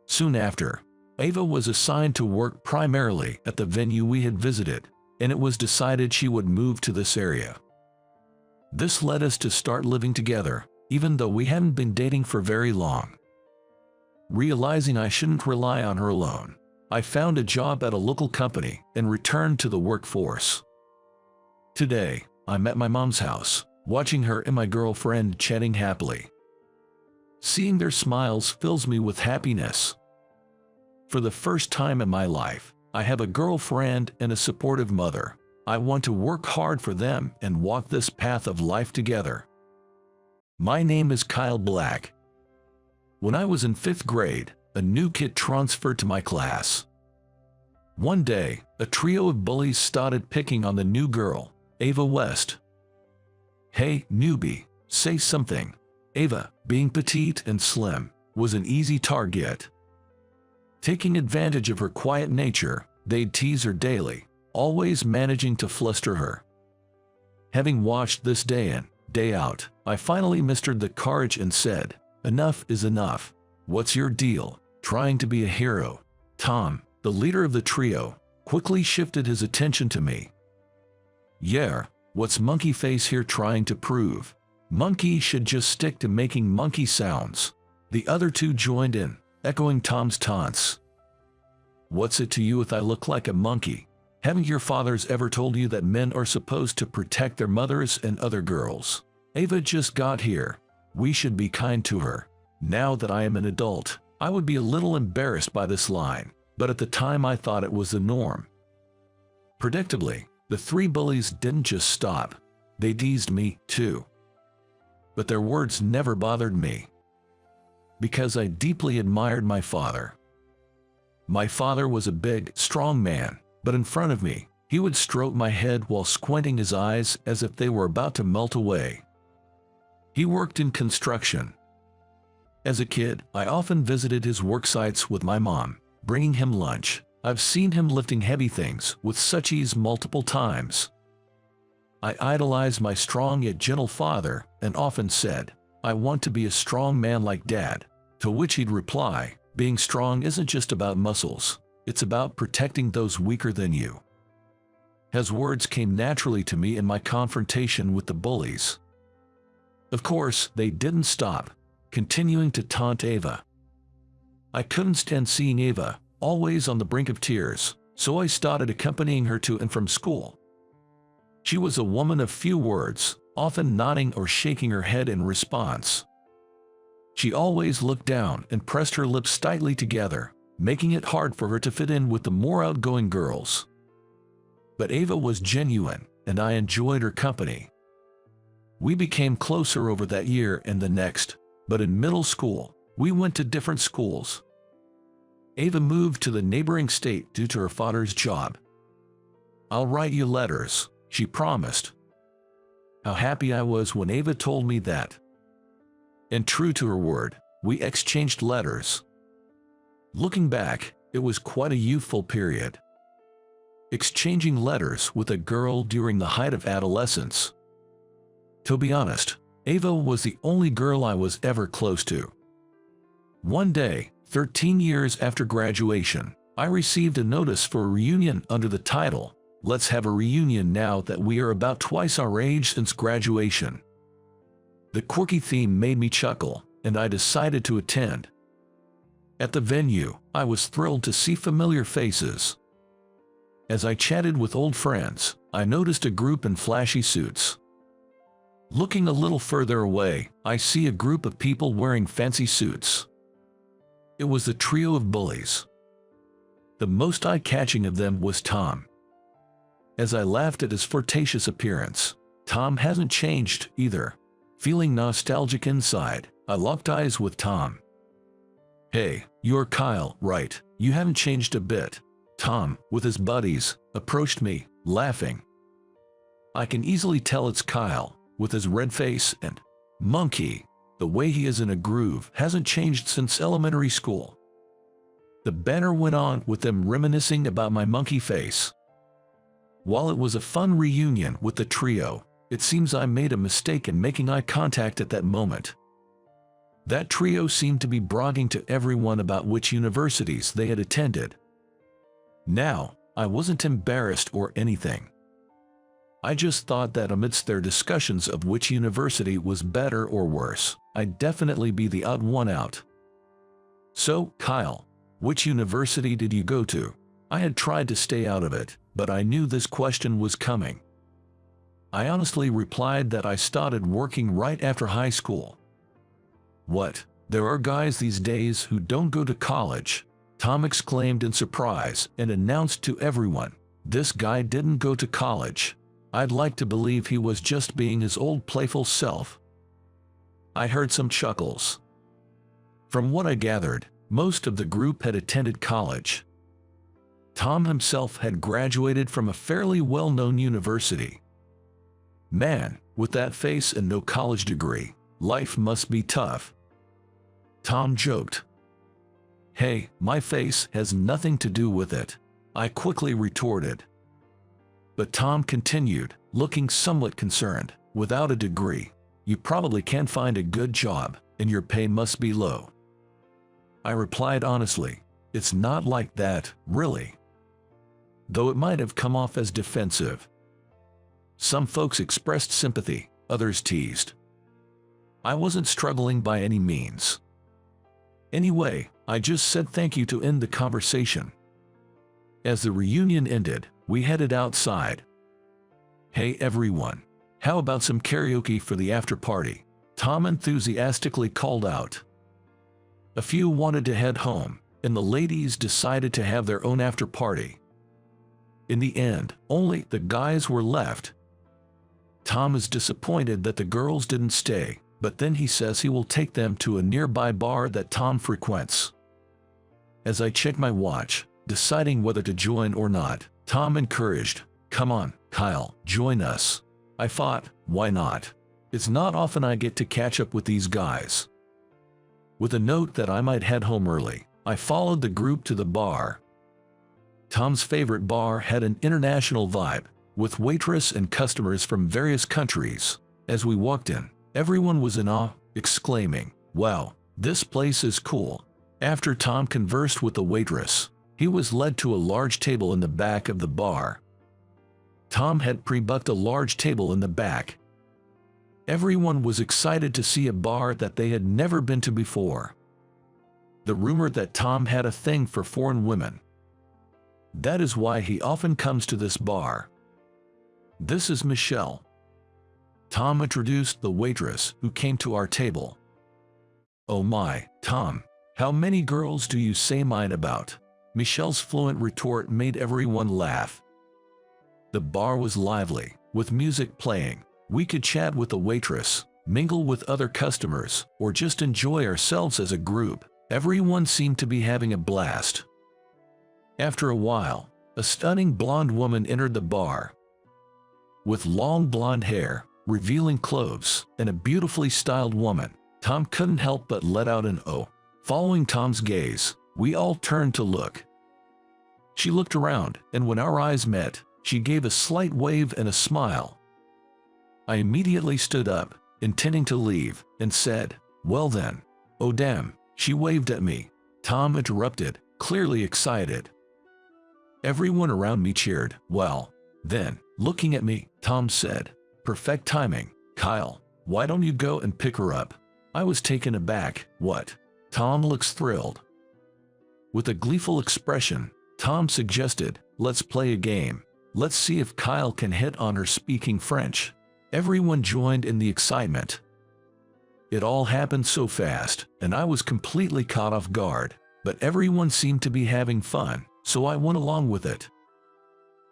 Speaker 1: Soon after, Ava was assigned to work primarily at the venue we had visited, and it was decided she would move to this area. This led us to start living together, even though we hadn't been dating for very long. Realizing I shouldn't rely on her alone, I found a job at a local company and returned to the workforce. Today, I'm at my mom's house, watching her and my girlfriend chatting happily. Seeing their smiles fills me with happiness. For the first time in my life, I have a girlfriend and a supportive mother. I want to work hard for them and walk this path of life together. My name is Kyle Black. When I was in 5th grade, a new kid transferred to my class. One day, a trio of bullies started picking on the new girl, Ava West. "Hey, newbie, say something." Ava, being petite and slim, was an easy target. Taking advantage of her quiet nature, they'd tease her daily, always managing to fluster her. Having watched this day in, day out, I finally mustered the courage and said, "Enough is enough. What's your deal? Trying to be a hero?" Tom, the leader of the trio, quickly shifted his attention to me. "Yeah, what's Monkey Face here trying to prove? Monkey should just stick to making monkey sounds." The other two joined in, echoing Tom's taunts. "What's it to you if I look like a monkey? Haven't your fathers ever told you that men are supposed to protect their mothers and other girls? Ava just got here. We should be kind to her." Now that I am an adult, I would be a little embarrassed by this line, but at the time I thought it was the norm. Predictably, the three bullies didn't just stop. They teased me, too. But their words never bothered me, because I deeply admired my father. My father was a big, strong man, but in front of me, he would stroke my head while squinting his eyes as if they were about to melt away. He worked in construction. As a kid, I often visited his work sites with my mom, bringing him lunch. I've seen him lifting heavy things with such ease multiple times. I idolized my strong yet gentle father and often said, "I want to be a strong man like Dad," to which he'd reply, "Being strong isn't just about muscles, it's about protecting those weaker than you." His words came naturally to me in my confrontation with the bullies. Of course, they didn't stop, continuing to taunt Ava. I couldn't stand seeing Ava, always on the brink of tears, so I started accompanying her to and from school. She was a woman of few words, often nodding or shaking her head in response. She always looked down and pressed her lips tightly together, making it hard for her to fit in with the more outgoing girls. But Ava was genuine, and I enjoyed her company. We became closer over that year and the next, but in middle school, we went to different schools. Ava moved to the neighboring state due to her father's job. "I'll write you letters," she promised. How happy I was when Ava told me that. And true to her word, we exchanged letters. Looking back, it was quite a youthful period. Exchanging letters with a girl during the height of adolescence. To be honest, Ava was the only girl I was ever close to. One day, 13 years after graduation, I received a notice for a reunion under the title, "Let's have a reunion now that we are about twice our age since graduation." The quirky theme made me chuckle, and I decided to attend. At the venue, I was thrilled to see familiar faces. As I chatted with old friends, I noticed a group in flashy suits. Looking a little further away, I see a group of people wearing fancy suits. It was the trio of bullies. The most eye-catching of them was Tom. As I laughed at his flirtatious appearance, Tom hasn't changed either. Feeling nostalgic inside, I locked eyes with Tom. "Hey, you're Kyle, right? You haven't changed a bit." Tom, with his buddies, approached me, laughing. I can easily tell it's Kyle, with his red face and monkey. The way he is in a groove hasn't changed since elementary school. The banner went on with them reminiscing about my monkey face. While it was a fun reunion with the trio, it seems I made a mistake in making eye contact at that moment. That trio seemed to be bragging to everyone about which universities they had attended. Now, I wasn't embarrassed or anything. I just thought that amidst their discussions of which university was better or worse, I'd definitely be the odd one out. "So, Kyle, which university did you go to?" I had tried to stay out of it, but I knew this question was coming. I honestly replied that I started working right after high school. "What? There are guys these days who don't go to college?" Tom exclaimed in surprise and announced to everyone, "This guy didn't go to college." I'd like to believe he was just being his old playful self. I heard some chuckles. From what I gathered, most of the group had attended college. Tom himself had graduated from a fairly well-known university. Man, with that face and no college degree, life must be tough. Tom joked. "Hey, my face has nothing to do with it," I quickly retorted. But Tom continued, looking somewhat concerned. "Without a degree, you probably can't find a good job, and your pay must be low." I replied honestly, "It's not like that, really." Though it might have come off as defensive. Some folks expressed sympathy, others teased. I wasn't struggling by any means. Anyway, I just said thank you to end the conversation. As the reunion ended, we headed outside. "Hey everyone, how about some karaoke for the after party?" Tom enthusiastically called out. A few wanted to head home, and the ladies decided to have their own after party. In the end, only the guys were left. Tom is disappointed that the girls didn't stay, but then he says he will take them to a nearby bar that Tom frequents. As I check my watch, deciding whether to join or not, Tom encouraged, "Come on, Kyle, join us." I thought, why not? It's not often I get to catch up with these guys. With a note that I might head home early, I followed the group to the bar. Tom's favorite bar had an international vibe, with waitress and customers from various countries. As we walked in, everyone was in awe, exclaiming, "Wow, this place is cool." After Tom conversed with the waitress, he was led to a large table in the back of the bar. Tom had pre-booked a large table in the back. Everyone was excited to see a bar that they had never been to before. The rumor that Tom had a thing for foreign women. That is why he often comes to this bar. "This is Michelle." Tom introduced the waitress who came to our table. "Oh my, Tom, how many girls do you say mine about?" Michelle's fluent retort made everyone laugh. The bar was lively, with music playing. We could chat with the waitress, mingle with other customers, or just enjoy ourselves as a group. Everyone seemed to be having a blast. After a while, a stunning blonde woman entered the bar. With long blonde hair, revealing clothes, and a beautifully styled woman, Tom couldn't help but let out an "oh." Following Tom's gaze, we all turned to look. She looked around, and when our eyes met, she gave a slight wave and a smile. I immediately stood up, intending to leave, and said, "Well then." "Oh damn," she waved at me. Tom interrupted, clearly excited. Everyone around me cheered. "Well, then," looking at me, Tom said, "Perfect timing. Kyle, why don't you go and pick her up?" I was taken aback. "What?" Tom looks thrilled. With a gleeful expression, Tom suggested, "Let's play a game. Let's see if Kyle can hit on her speaking French." Everyone joined in the excitement. It all happened so fast, and I was completely caught off guard, but everyone seemed to be having fun, so I went along with it.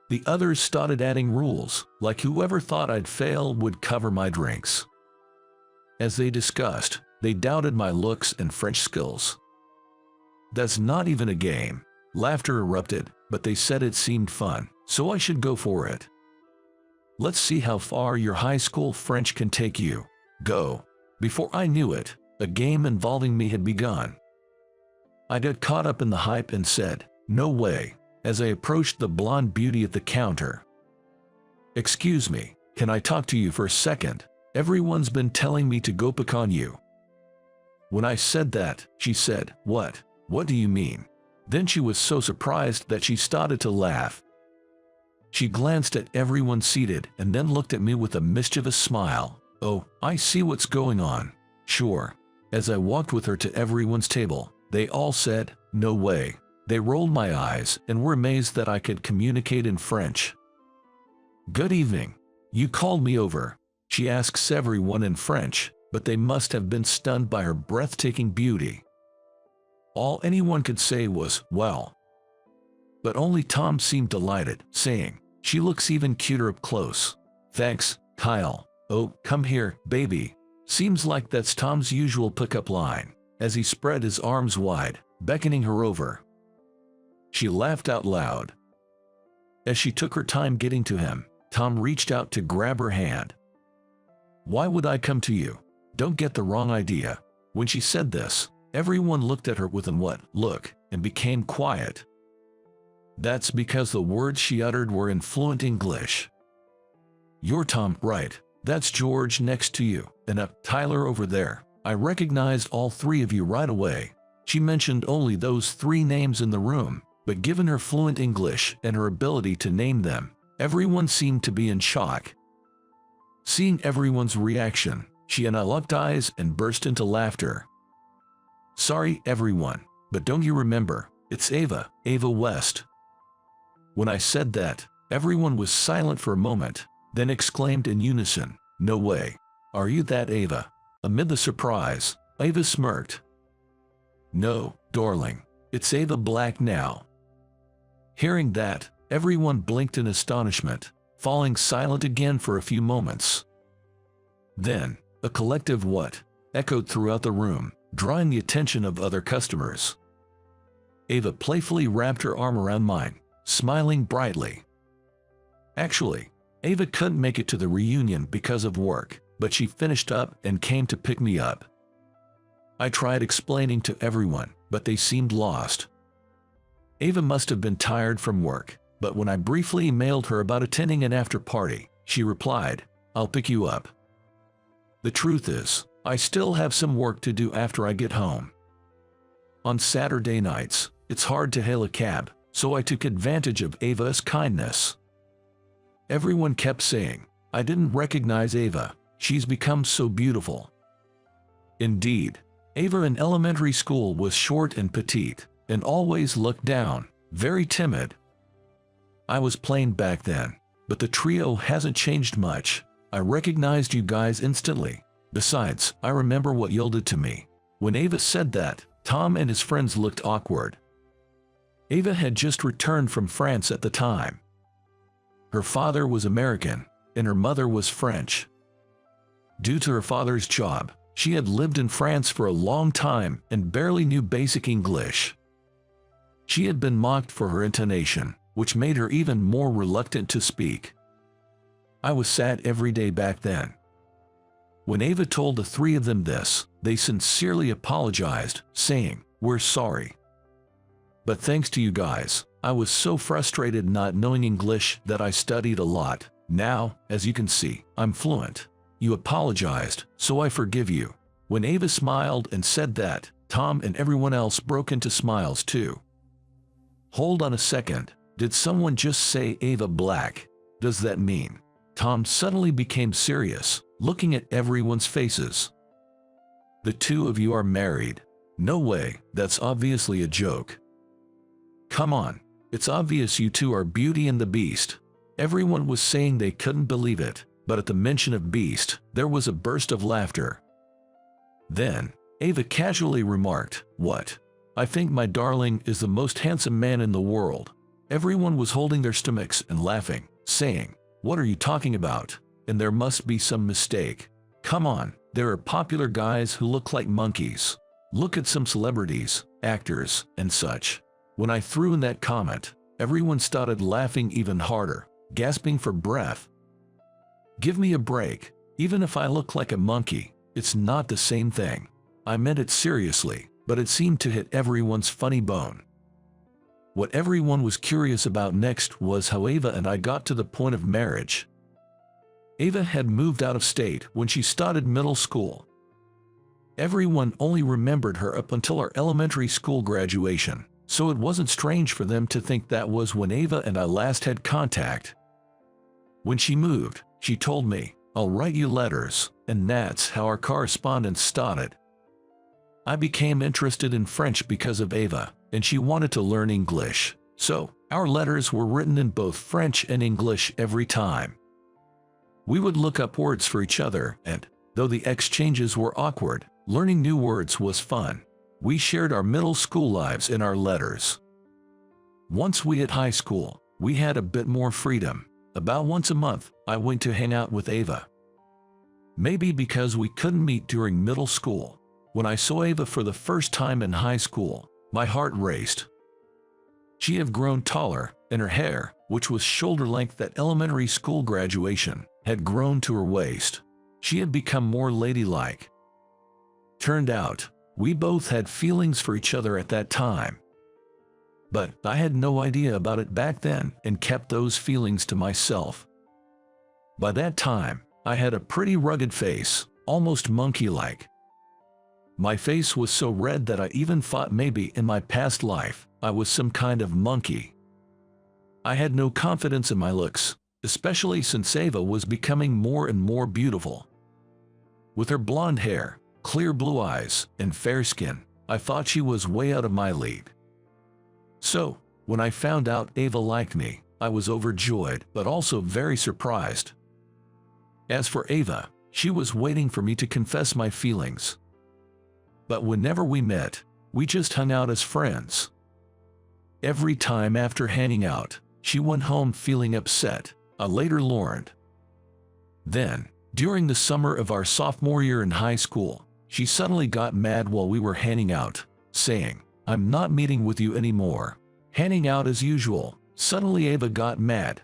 Speaker 1: The others started adding rules, like whoever thought I'd fail would cover my drinks. As they discussed, they doubted my looks and French skills. That's not even a game. Laughter erupted, but they said it seemed fun, so I should go for it. Let's see how far your high school French can take you. Go. Before I knew it, a game involving me had begun. I got caught up in the hype and said, "No way," as I approached the blonde beauty at the counter. "Excuse me, can I talk to you for a second? Everyone's been telling me to go pick on you." When I said that, she said, "What? What do you mean?" Then she was so surprised that she started to laugh. She glanced at everyone seated and then looked at me with a mischievous smile. "Oh, I see what's going on." "Sure." As I walked with her to everyone's table, they all said, "No way." They rolled my eyes and were amazed that I could communicate in French. "Good evening. You called me over," she asks everyone in French, but they must have been stunned by her breathtaking beauty. All anyone could say was, "Well." But only Tom seemed delighted, saying, "She looks even cuter up close." "Thanks, Kyle." "Oh, come here, baby." Seems like that's Tom's usual pickup line, as he spread his arms wide, beckoning her over. She laughed out loud. As she took her time getting to him, Tom reached out to grab her hand. "Why would I come to you? Don't get the wrong idea." When she said this, everyone looked at her with an "what" look and became quiet. That's because the words she uttered were in fluent English. "You're Tom, right? That's George next to you, and Tyler over there." I recognized all three of you right away. She mentioned only those three names in the room, but given her fluent English and her ability to name them, everyone seemed to be in shock. Seeing everyone's reaction, she and I locked eyes and burst into laughter. "Sorry, everyone, but don't you remember, it's Ava West." When I said that, everyone was silent for a moment, then exclaimed in unison, "No way. Are you that Ava?" Amid the surprise, Ava smirked. "No, darling, it's Ava Black now." Hearing that, everyone blinked in astonishment, falling silent again for a few moments. Then, a collective "what" echoed throughout the room, drawing the attention of other customers. Ava playfully wrapped her arm around mine, smiling brightly. Actually, Ava couldn't make it to the reunion because of work, but she finished up and came to pick me up. I tried explaining to everyone, but they seemed lost. Ava must have been tired from work, but when I briefly emailed her about attending an after-party, she replied, "I'll pick you up." The truth is, I still have some work to do after I get home. On Saturday nights, it's hard to hail a cab, so I took advantage of Ava's kindness. Everyone kept saying, "I didn't recognize Ava, she's become so beautiful." Indeed, Ava in elementary school was short and petite, and always looked down, very timid. I was plain back then, but the trio hasn't changed much. I recognized you guys instantly. Besides, I remember what yielded to me. When Ava said that, Tom and his friends looked awkward. Ava had just returned from France at the time. Her father was American, and her mother was French. Due to her father's job, she had lived in France for a long time and barely knew basic English. She had been mocked for her intonation, which made her even more reluctant to speak. I was sad every day back then. When Ava told the three of them this, they sincerely apologized, saying, "We're sorry. But thanks to you guys, I was so frustrated not knowing English that I studied a lot. Now, as you can see, I'm fluent. You apologized, so I forgive you." When Ava smiled and said that, Tom and everyone else broke into smiles too. "Hold on a second, did someone just say Ava Black? Does that mean?" Tom suddenly became serious, looking at everyone's faces. "The two of you are married." "No way, that's obviously a joke." "Come on, it's obvious you two are Beauty and the Beast." Everyone was saying they couldn't believe it, but at the mention of Beast, there was a burst of laughter. Then, Ava casually remarked, "What? I think my darling is the most handsome man in the world." Everyone was holding their stomachs and laughing, saying, "What are you talking about? And there must be some mistake. Come on, there are popular guys who look like monkeys. Look at some celebrities, actors, and such." When I threw in that comment, everyone started laughing even harder, gasping for breath. Give me a break. Even if I look like a monkey, it's not the same thing. I meant it seriously, but it seemed to hit everyone's funny bone. What everyone was curious about next was how Ava and I got to the point of marriage. Ava had moved out of state when she started middle school. Everyone only remembered her up until our elementary school graduation, so it wasn't strange for them to think that was when Ava and I last had contact. When she moved, she told me, "I'll write you letters," and that's how our correspondence started. I became interested in French because of Ava, and she wanted to learn English, so our letters were written in both French and English every time. We would look up words for each other, and though the exchanges were awkward, learning new words was fun. We shared our middle school lives in our letters. Once we hit high school, we had a bit more freedom. About once a month, I went to hang out with Ava. Maybe because we couldn't meet during middle school. When I saw Ava for the first time in high school, my heart raced. She had grown taller, and her hair, which was shoulder length at elementary school graduation, had grown to her waist. She had become more ladylike. Turned out, we both had feelings for each other at that time. But I had no idea about it back then and kept those feelings to myself. By that time, I had a pretty rugged face, almost monkey-like. My face was so red that I even thought maybe in my past life, I was some kind of monkey. I had no confidence in my looks, especially since Ava was becoming more and more beautiful. With her blonde hair, clear blue eyes, and fair skin, I thought she was way out of my league. So, when I found out Ava liked me, I was overjoyed but also very surprised. As for Ava, she was waiting for me to confess my feelings. But whenever we met, we just hung out as friends. Every time after hanging out, she went home feeling upset, I later learned. Then, during the summer of our sophomore year in high school, she suddenly got mad while we were hanging out, saying, "I'm not meeting with you anymore." Hanging out as usual, suddenly Ava got mad.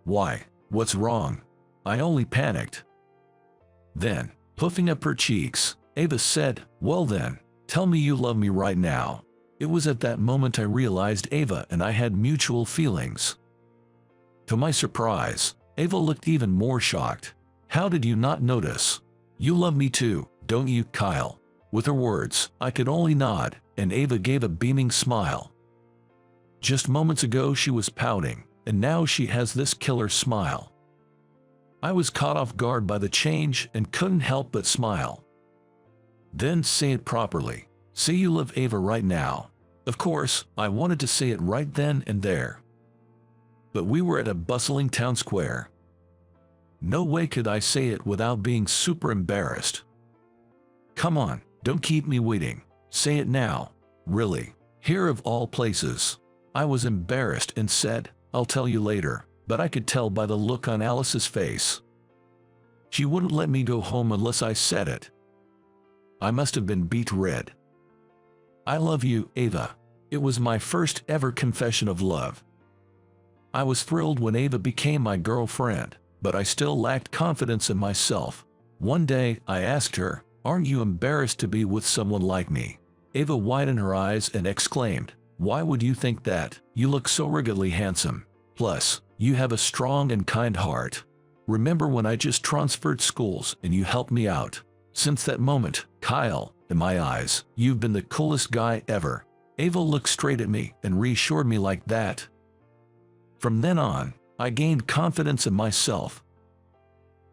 Speaker 1: "Why? What's wrong?" I only panicked. Then, puffing up her cheeks, Ava said, "Well then, tell me you love me right now." It was at that moment I realized Ava and I had mutual feelings. To my surprise, Ava looked even more shocked. "How did you not notice? You love me too, don't you, Kyle?" With her words, I could only nod, and Ava gave a beaming smile. Just moments ago she was pouting, and now she has this killer smile. I was caught off guard by the change and couldn't help but smile. "Then say it properly. Say you love Ava right now." Of course, I wanted to say it right then and there. But we were at a bustling town square. No way could I say it without being super embarrassed. "Come on, don't keep me waiting. Say it now. Really. Here of all places." I was embarrassed and said, "I'll tell you later," but I could tell by the look on Alice's face. She wouldn't let me go home unless I said it. I must have been beet red. "I love you, Ava." It was my first ever confession of love. I was thrilled when Ava became my girlfriend, but I still lacked confidence in myself. One day, I asked her, "Aren't you embarrassed to be with someone like me?" Ava widened her eyes and exclaimed, "Why would you think that? You look so ruggedly handsome. Plus, you have a strong and kind heart. Remember when I just transferred schools and you helped me out? Since that moment, Kyle, in my eyes, you've been the coolest guy ever." Ava looked straight at me and reassured me like that. From then on, I gained confidence in myself.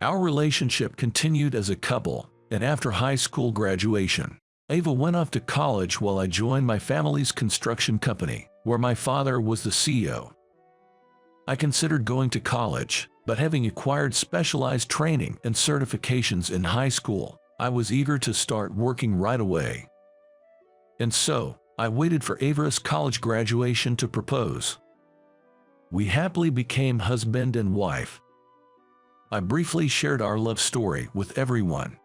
Speaker 1: Our relationship continued as a couple, and after high school graduation, Ava went off to college while I joined my family's construction company, where my father was the CEO. I considered going to college, but having acquired specialized training and certifications in high school, I was eager to start working right away. And so, I waited for Ava's college graduation to propose. We happily became husband and wife. I briefly shared our love story with everyone.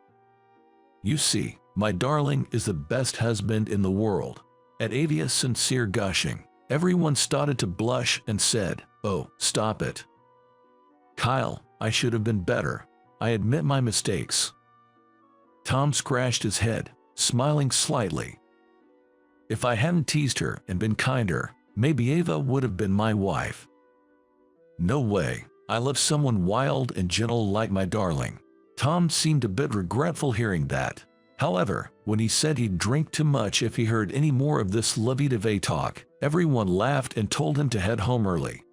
Speaker 1: You see, my darling is the best husband in the world. At Ava's sincere gushing, everyone started to blush and said, "Oh, stop it. Kyle, I should have been better. I admit my mistakes." Tom scratched his head, smiling slightly. If I hadn't teased her and been kinder, maybe Ava would have been my wife. No way. I love someone wild and gentle like my darling. Tom seemed a bit regretful hearing that. However, when he said he'd drink too much if he heard any more of this lovey-dovey talk, everyone laughed and told him to head home early.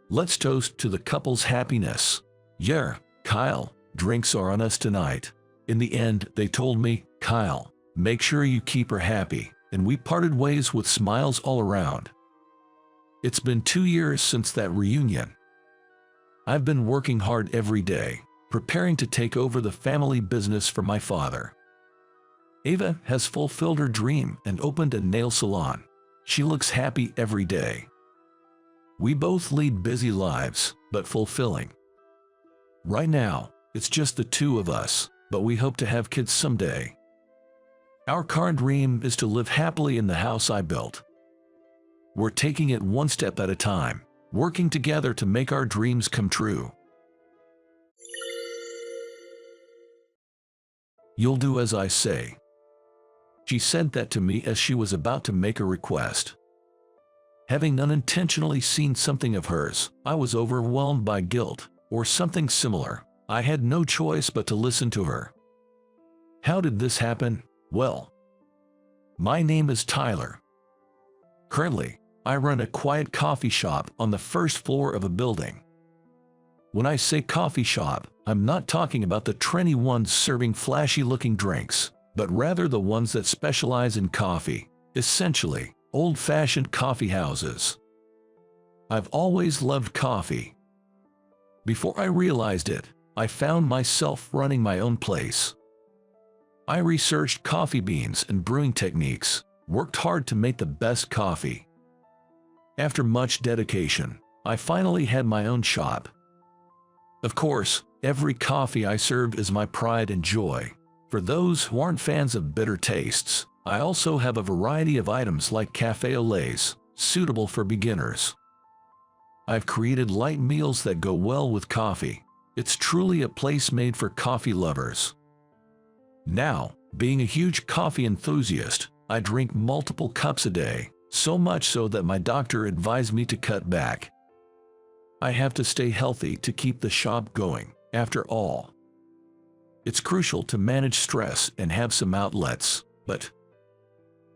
Speaker 1: Let's toast to the couple's happiness. Yeah, Kyle, drinks are on us tonight. In the end, they told me, Kyle, make sure you keep her happy, and we parted ways with smiles all around. It's been 2 years since that reunion. I've been working hard every day, preparing to take over the family business for my father. Ava has fulfilled her dream and opened a nail salon. She looks happy every day. We both lead busy lives, but fulfilling. Right now, it's just the two of us, but we hope to have kids someday. Our current dream is to live happily in the house I built. We're taking it one step at a time, working together to make our dreams come true. You'll do as I say. She said that to me as she was about to make a request. Having unintentionally seen something of hers, I was overwhelmed by guilt, or something similar. I had no choice but to listen to her. How did this happen? Well, my name is Tyler. Currently, I run a quiet coffee shop on the first floor of a building. When I say coffee shop, I'm not talking about the trendy ones serving flashy-looking drinks, but rather the ones that specialize in coffee, essentially, old-fashioned coffee houses. I've always loved coffee. Before I realized it, I found myself running my own place. I researched coffee beans and brewing techniques, worked hard to make the best coffee. After much dedication, I finally had my own shop. Of course, every coffee I serve is my pride and joy. For those who aren't fans of bitter tastes, I also have a variety of items like cafe au laits, suitable for beginners. I've created light meals that go well with coffee. It's truly a place made for coffee lovers. Now, being a huge coffee enthusiast, I drink multiple cups a day, so much so that my doctor advised me to cut back. I have to stay healthy to keep the shop going, after all. It's crucial to manage stress and have some outlets, but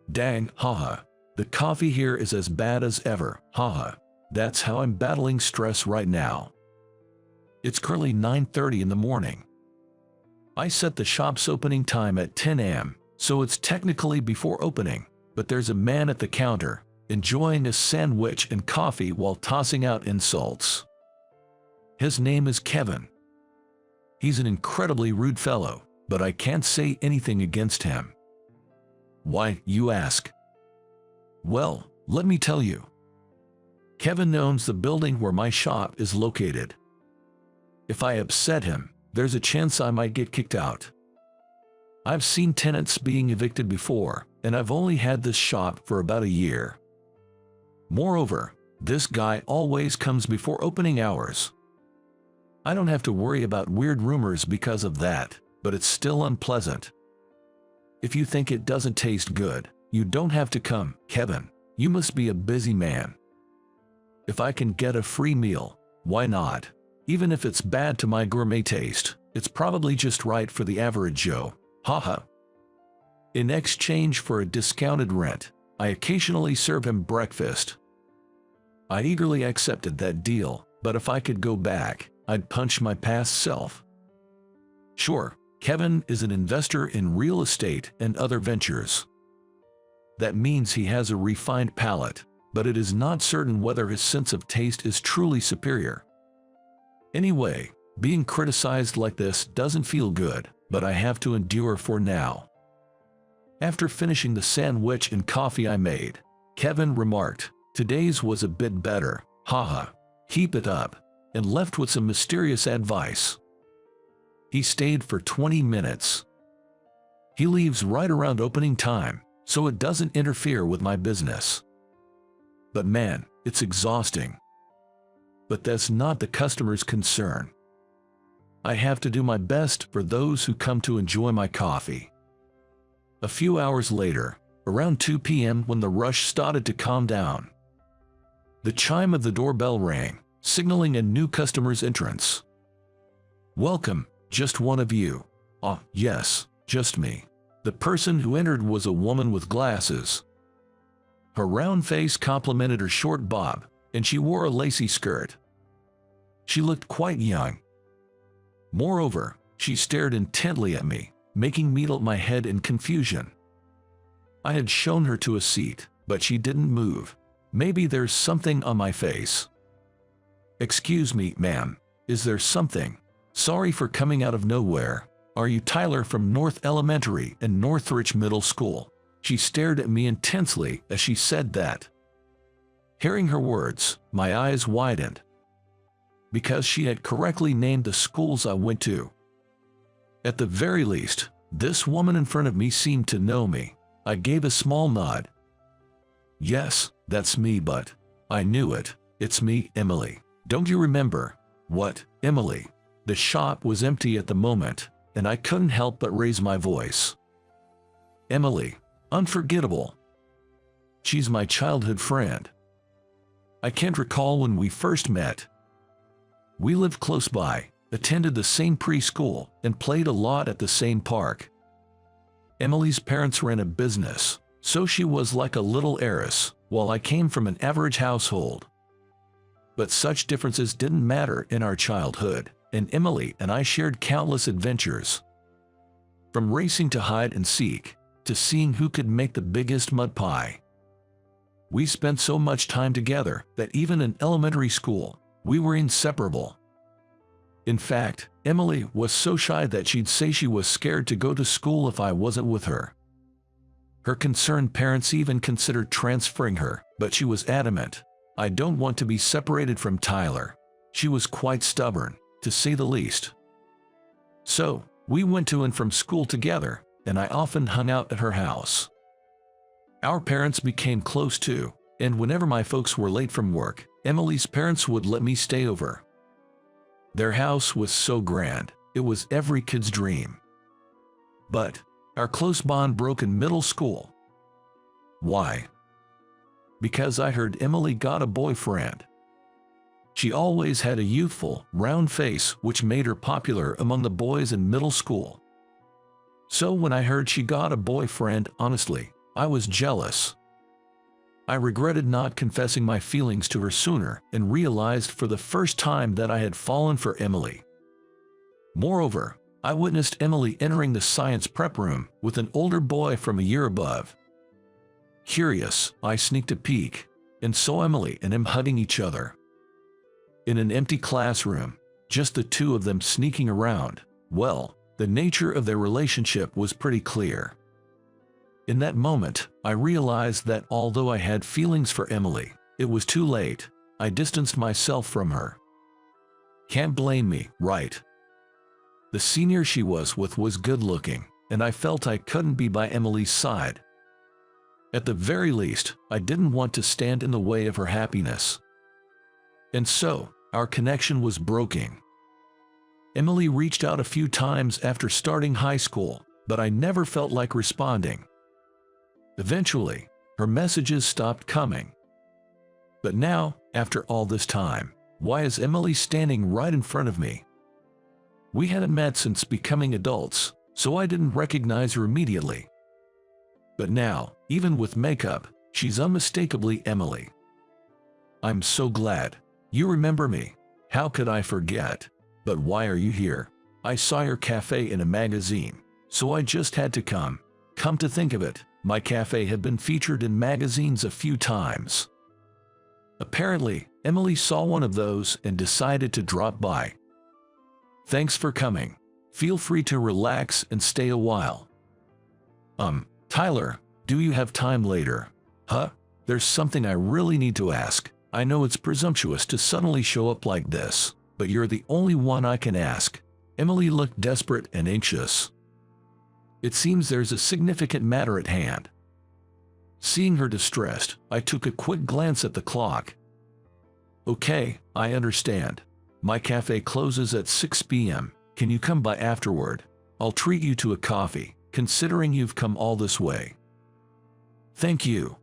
Speaker 1: dang, haha, the coffee here is as bad as ever, haha. That's how I'm battling stress right now. It's currently 9:30 in the morning. I set the shop's opening time at 10 a.m., so it's technically before opening, but there's a man at the counter, enjoying a sandwich and coffee while tossing out insults. His name is Kevin. He's an incredibly rude fellow, but I can't say anything against him. Why, you ask? Well, let me tell you. Kevin owns the building where my shop is located. If I upset him, there's a chance I might get kicked out. I've seen tenants being evicted before, and I've only had this shop for about a year. Moreover, this guy always comes before opening hours. I don't have to worry about weird rumors because of that, but it's still unpleasant. If you think it doesn't taste good, you don't have to come, Kevin. You must be a busy man. If I can get a free meal, why not? Even if it's bad to my gourmet taste, it's probably just right for the average Joe. Haha. In exchange for a discounted rent, I occasionally serve him breakfast. I eagerly accepted that deal, but if I could go back, I'd punch my past self. Sure, Kevin is an investor in real estate and other ventures. That means he has a refined palate, but it is not certain whether his sense of taste is truly superior. Anyway, being criticized like this doesn't feel good, but I have to endure for now. After finishing the sandwich and coffee I made, Kevin remarked, "Today's was a bit better, haha. Keep it up," and left with some mysterious advice. He stayed for 20 minutes. He leaves right around opening time, so it doesn't interfere with my business. But man, it's exhausting. But that's not the customer's concern. I have to do my best for those who come to enjoy my coffee. A few hours later, around 2 p.m. when the rush started to calm down, the chime of the doorbell rang, signaling a new customer's entrance. "Welcome, just one of you." "Ah, yes, just me." The person who entered was a woman with glasses. Her round face complemented her short bob, and she wore a lacy skirt. She looked quite young. Moreover, she stared intently at me, making me tilt my head in confusion. I had shown her to a seat, but she didn't move. Maybe there's something on my face. "Excuse me, ma'am, is there something? Sorry for coming out of nowhere. Are you Tyler from North Elementary and Northridge Middle School?" She stared at me intensely as she said that. Hearing her words, my eyes widened, because she had correctly named the schools I went to. At the very least, this woman in front of me seemed to know me. I gave a small nod. "Yes, that's me, but..." "I knew it. It's me, Emily. Don't you remember?" "What, Emily?" The shop was empty at the moment, and I couldn't help but raise my voice. "Emily. Unforgettable. She's my childhood friend. I can't recall when we first met. We lived close by, attended the same preschool, and played a lot at the same park. Emily's parents ran a business, so she was like a little heiress, while I came from an average household. But such differences didn't matter in our childhood, and Emily and I shared countless adventures. From racing to hide and seek, to seeing who could make the biggest mud pie. We spent so much time together that even in elementary school, we were inseparable. In fact, Emily was so shy that she'd say she was scared to go to school if I wasn't with her. Her concerned parents even considered transferring her, but she was adamant. "I don't want to be separated from Tyler." She was quite stubborn, to say the least. So, we went to and from school together, and I often hung out at her house. Our parents became close too, and whenever my folks were late from work, Emily's parents would let me stay over. Their house was so grand, it was every kid's dream. But our close bond broke in middle school. Why? Because I heard Emily got a boyfriend. She always had a youthful, round face which made her popular among the boys in middle school. So when I heard she got a boyfriend, honestly, I was jealous. I regretted not confessing my feelings to her sooner and realized for the first time that I had fallen for Emily. Moreover, I witnessed Emily entering the science prep room with an older boy from a year above. Curious, I sneaked a peek and saw Emily and him hugging each other. In an empty classroom, just the two of them sneaking around. Well, the nature of their relationship was pretty clear. In that moment, I realized that although I had feelings for Emily, it was too late. I distanced myself from her. Can't blame me, right? The senior she was with was good-looking, and I felt I couldn't be by Emily's side. At the very least, I didn't want to stand in the way of her happiness. And so, our connection was broken. Emily reached out a few times after starting high school, but I never felt like responding. Eventually, her messages stopped coming. But now, after all this time, why is Emily standing right in front of me? We hadn't met since becoming adults, so I didn't recognize her immediately. But now, even with makeup, she's unmistakably Emily. I'm so glad. You remember me. How could I forget? But why are you here? I saw your cafe in a magazine, so I just had to come. Come to think of it, my cafe had been featured in magazines a few times. Apparently, Emily saw one of those and decided to drop by. Thanks for coming. Feel free to relax and stay a while. Tyler, do you have time later? Huh? There's something I really need to ask. I know it's presumptuous to suddenly show up like this, but you're the only one I can ask. Emily looked desperate and anxious. It seems there's a significant matter at hand. Seeing her distressed, I took a quick glance at the clock. Okay, I understand. My cafe closes at 6 p.m. Can you come by afterward? I'll treat you to a coffee, considering you've come all this way. Thank you.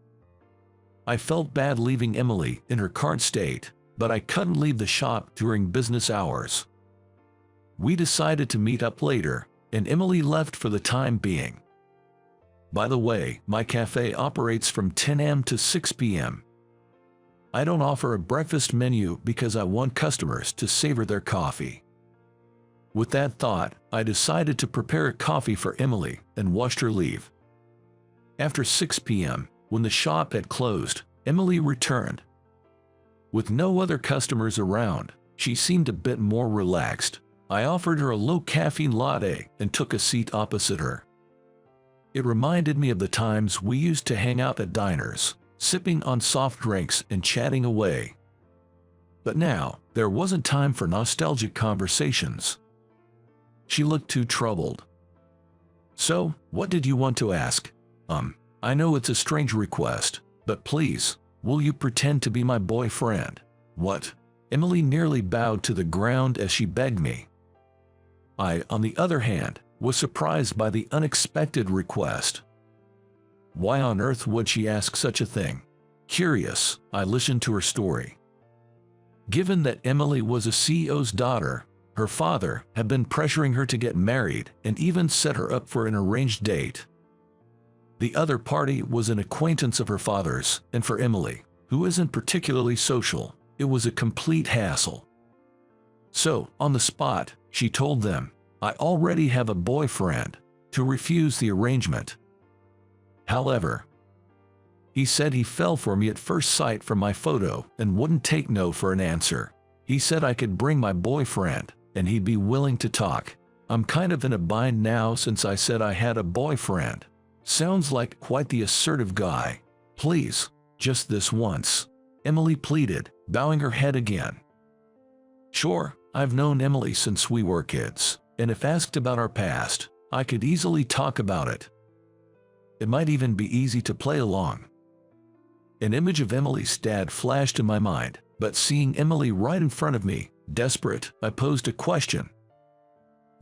Speaker 1: I felt bad leaving Emily in her current state, but I couldn't leave the shop during business hours. We decided to meet up later, and Emily left for the time being. By the way, my cafe operates from 10 a.m. to 6 p.m. I don't offer a breakfast menu because I want customers to savor their coffee. With that thought, I decided to prepare a coffee for Emily and watched her leave. After 6 p.m., when the shop had closed, Emily returned. With no other customers around, she seemed a bit more relaxed. I offered her a low-caffeine latte and took a seat opposite her. It reminded me of the times we used to hang out at diners, sipping on soft drinks and chatting away. But now, there wasn't time for nostalgic conversations. She looked too troubled. So, what did you want to ask? I know it's a strange request, but please, will you pretend to be my boyfriend? What? Emily nearly bowed to the ground as she begged me. I, on the other hand, was surprised by the unexpected request. Why on earth would she ask such a thing? Curious, I listened to her story. Given that Emily was a CEO's daughter, her father had been pressuring her to get married and even set her up for an arranged date. The other party was an acquaintance of her father's, and for Emily, who isn't particularly social, it was a complete hassle. So, on the spot, she told them, I already have a boyfriend, to refuse the arrangement. However, he said he fell for me at first sight from my photo and wouldn't take no for an answer. He said I could bring my boyfriend, and he'd be willing to talk. I'm kind of in a bind now since I said I had a boyfriend. Sounds like quite the assertive guy. Please, just this once. Emily pleaded, bowing her head again. Sure, I've known Emily since we were kids, and if asked about our past, I could easily talk about it. It might even be easy to play along. An image of Emily's dad flashed in my mind, but seeing Emily right in front of me, desperate, I posed a question.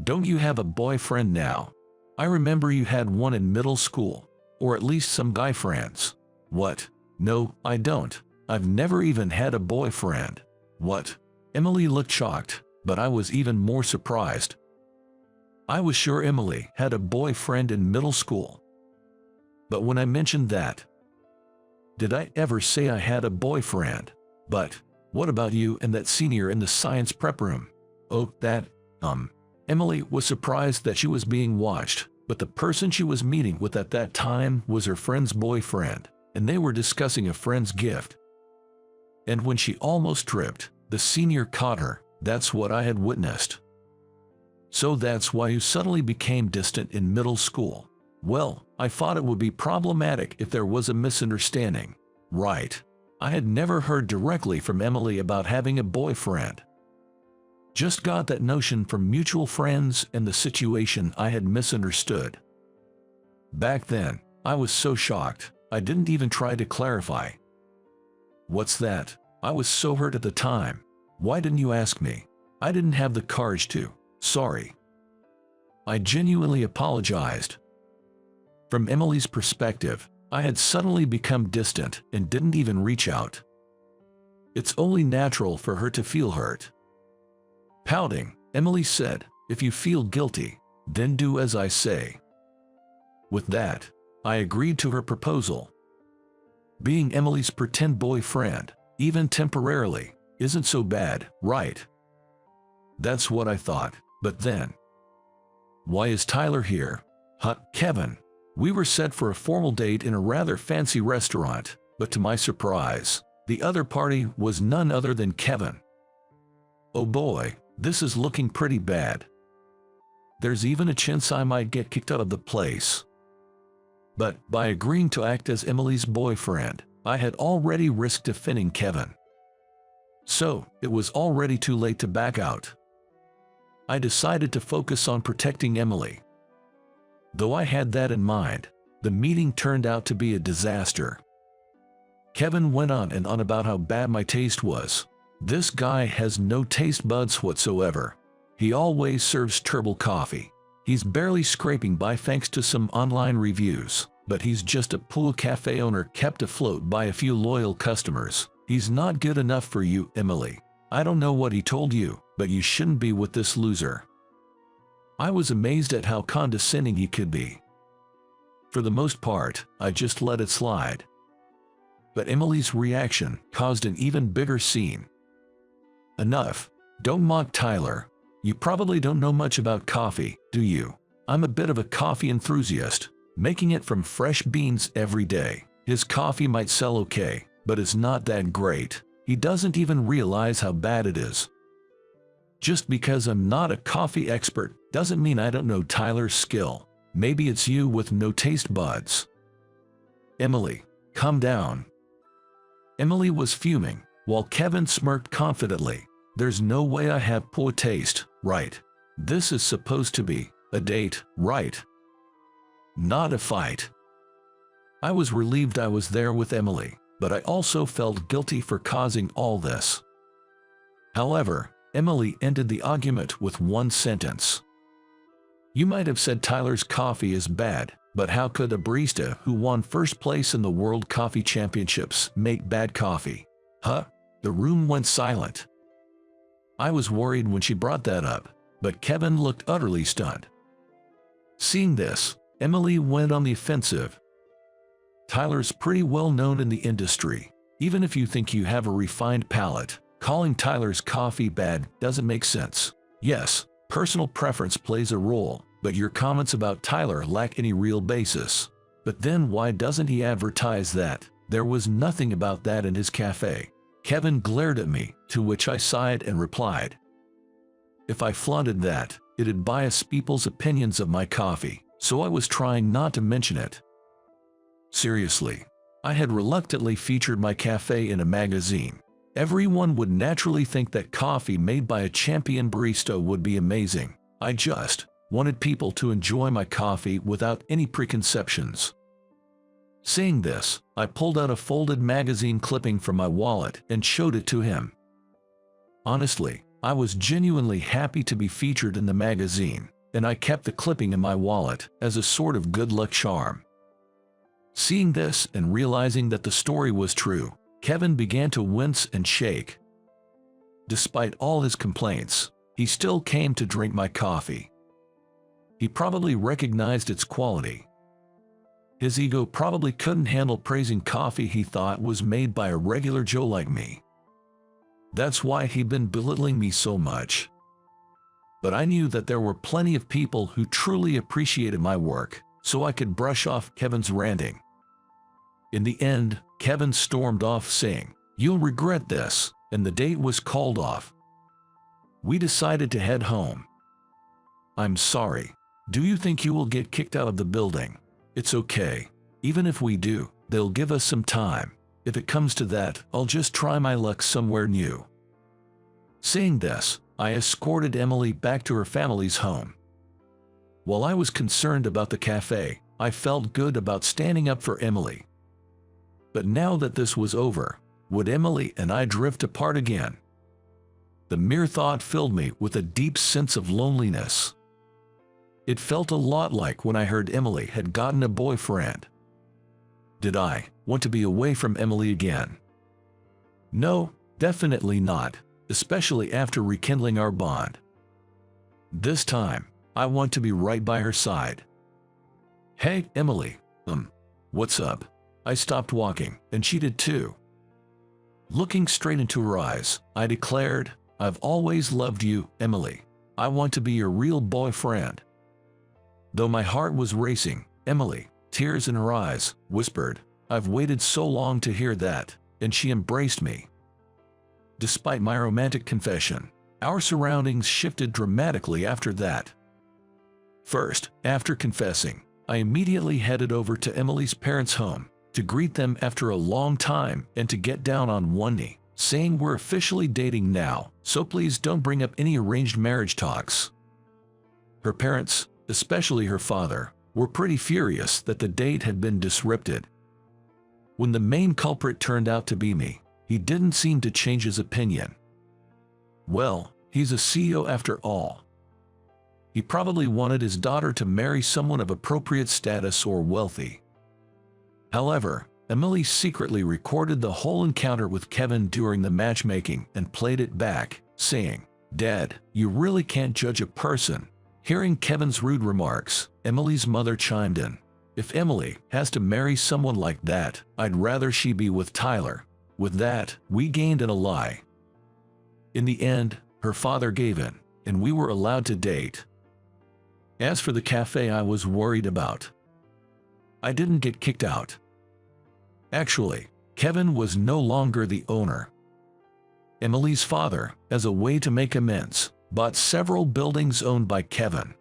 Speaker 1: Don't you have a boyfriend now? I remember you had one in middle school, or at least some guy friends. What? No, I don't. I've never even had a boyfriend. What? Emily looked shocked, but I was even more surprised. I was sure Emily had a boyfriend in middle school. But when I mentioned that, did I ever say I had a boyfriend? But, what about you and that senior in the science prep room? Oh, that, Emily was surprised that she was being watched, but the person she was meeting with at that time was her friend's boyfriend, and they were discussing a friend's gift. And when she almost tripped, the senior caught her. That's what I had witnessed. So that's why you suddenly became distant in middle school. Well, I thought it would be problematic if there was a misunderstanding. Right. I had never heard directly from Emily about having a boyfriend. Just got that notion from mutual friends and the situation I had misunderstood. Back then, I was so shocked, I didn't even try to clarify. What's that? I was so hurt at the time. Why didn't you ask me? I didn't have the courage to. Sorry. I genuinely apologized. From Emily's perspective, I had suddenly become distant and didn't even reach out. It's only natural for her to feel hurt. Pouting, Emily said, if you feel guilty, then do as I say. With that, I agreed to her proposal. Being Emily's pretend boyfriend, even temporarily, isn't so bad, right? That's what I thought, but then. Why is Tyler here? Kevin. We were set for a formal date in a rather fancy restaurant, but to my surprise, the other party was none other than Kevin. Oh boy, this is looking pretty bad. There's even a chance I might get kicked out of the place. But by agreeing to act as Emily's boyfriend, I had already risked offending Kevin. So, it was already too late to back out. I decided to focus on protecting Emily. Though I had that in mind, the meeting turned out to be a disaster. Kevin went on and on about how bad my taste was. This guy has no taste buds whatsoever. He always serves turbo coffee. He's barely scraping by thanks to some online reviews, but he's just a pool cafe owner kept afloat by a few loyal customers. He's not good enough for you, Emily. I don't know what he told you, but you shouldn't be with this loser. I was amazed at how condescending he could be. For the most part, I just let it slide. But Emily's reaction caused an even bigger scene. Enough. Don't mock Tyler. You probably don't know much about coffee, do you? I'm a bit of a coffee enthusiast, making it from fresh beans every day. His coffee might sell okay, but it's not that great. He doesn't even realize how bad it is. Just because I'm not a coffee expert doesn't mean I don't know Tyler's skill. Maybe it's you with no taste buds. Emily, calm down. Emily was fuming, while Kevin smirked confidently. There's no way I have poor taste, right? This is supposed to be a date, right? Not a fight. I was relieved I was there with Emily, but I also felt guilty for causing all this. However, Emily ended the argument with one sentence. You might have said Tyler's coffee is bad, but how could a barista who won first place in the World Coffee Championships make bad coffee? Huh? The room went silent. I was worried when she brought that up, but Kevin looked utterly stunned. Seeing this, Emily went on the offensive. Tyler's pretty well known in the industry. Even if you think you have a refined palate, calling Tyler's coffee bad doesn't make sense. Yes, personal preference plays a role, but your comments about Tyler lack any real basis. But then why doesn't he advertise that? There was nothing about that in his cafe. Kevin glared at me, to which I sighed and replied, if I flaunted that, it'd bias people's opinions of my coffee, so I was trying not to mention it. Seriously, I had reluctantly featured my cafe in a magazine. Everyone would naturally think that coffee made by a champion barista would be amazing. I just wanted people to enjoy my coffee without any preconceptions. Seeing this, I pulled out a folded magazine clipping from my wallet and showed it to him. Honestly, I was genuinely happy to be featured in the magazine, and I kept the clipping in my wallet as a sort of good luck charm. Seeing this and realizing that the story was true, Kevin began to wince and shake. Despite all his complaints, he still came to drink my coffee. He probably recognized its quality. His ego probably couldn't handle praising coffee he thought was made by a regular Joe like me. That's why he'd been belittling me so much. But I knew that there were plenty of people who truly appreciated my work, so I could brush off Kevin's ranting. In the end, Kevin stormed off saying, "You'll regret this," and the date was called off. We decided to head home. I'm sorry. Do you think you will get kicked out of the building? It's okay. Even if we do, they'll give us some time. If it comes to that, I'll just try my luck somewhere new. Saying this, I escorted Emily back to her family's home. While I was concerned about the cafe, I felt good about standing up for Emily. But now that this was over, would Emily and I drift apart again? The mere thought filled me with a deep sense of loneliness. It felt a lot like when I heard Emily had gotten a boyfriend. Did I want to be away from Emily again? No, definitely not, especially after rekindling our bond. This time, I want to be right by her side. Hey, Emily, what's up? I stopped walking, and she did too. Looking straight into her eyes, I declared, I've always loved you, Emily. I want to be your real boyfriend. Though my heart was racing, Emily, tears in her eyes, whispered, I've waited so long to hear that, and she embraced me. Despite my romantic confession, our surroundings shifted dramatically after that. First, after confessing, I immediately headed over to Emily's parents' home to greet them after a long time and to get down on one knee, saying we're officially dating now, so please don't bring up any arranged marriage talks. Her parents, especially her father, were pretty furious that the date had been disrupted. When the main culprit turned out to be me, he didn't seem to change his opinion. Well, he's a CEO after all. He probably wanted his daughter to marry someone of appropriate status or wealthy. However, Emily secretly recorded the whole encounter with Kevin during the matchmaking and played it back, saying, "Dad, you really can't judge a person." Hearing Kevin's rude remarks, Emily's mother chimed in, "If Emily has to marry someone like that, I'd rather she be with Tyler." With that, we gained an ally. In the end, her father gave in, and we were allowed to date. As for the cafe I was worried about, I didn't get kicked out. Actually, Kevin was no longer the owner. Emily's father, as a way to make amends, bought several buildings owned by Kevin.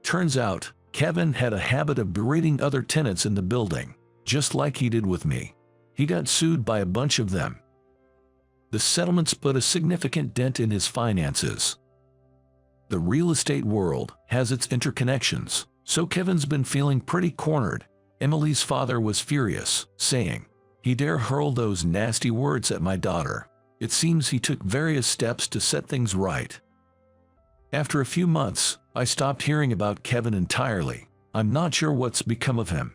Speaker 1: Turns out, Kevin had a habit of berating other tenants in the building, just like he did with me. He got sued by a bunch of them. The settlements put a significant dent in his finances. The real estate world has its interconnections, so Kevin's been feeling pretty cornered. Emily's father was furious, saying, "He dare hurl those nasty words at my daughter." It seems he took various steps to set things right. After a few months, I stopped hearing about Kevin entirely. I'm not sure what's become of him.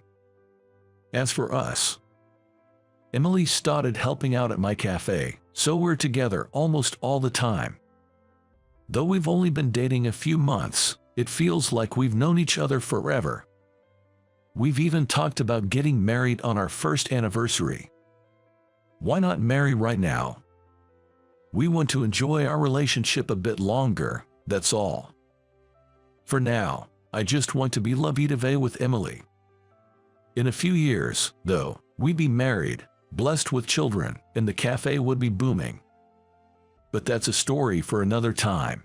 Speaker 1: As for us, Emily started helping out at my cafe, so we're together almost all the time. Though we've only been dating a few months, it feels like we've known each other forever. We've even talked about getting married on our first anniversary. Why not marry right now? We want to enjoy our relationship a bit longer, that's all. For now, I just want to be la vie de vie with Emily. In a few years, though, we'd be married, blessed with children, and the cafe would be booming. But that's a story for another time.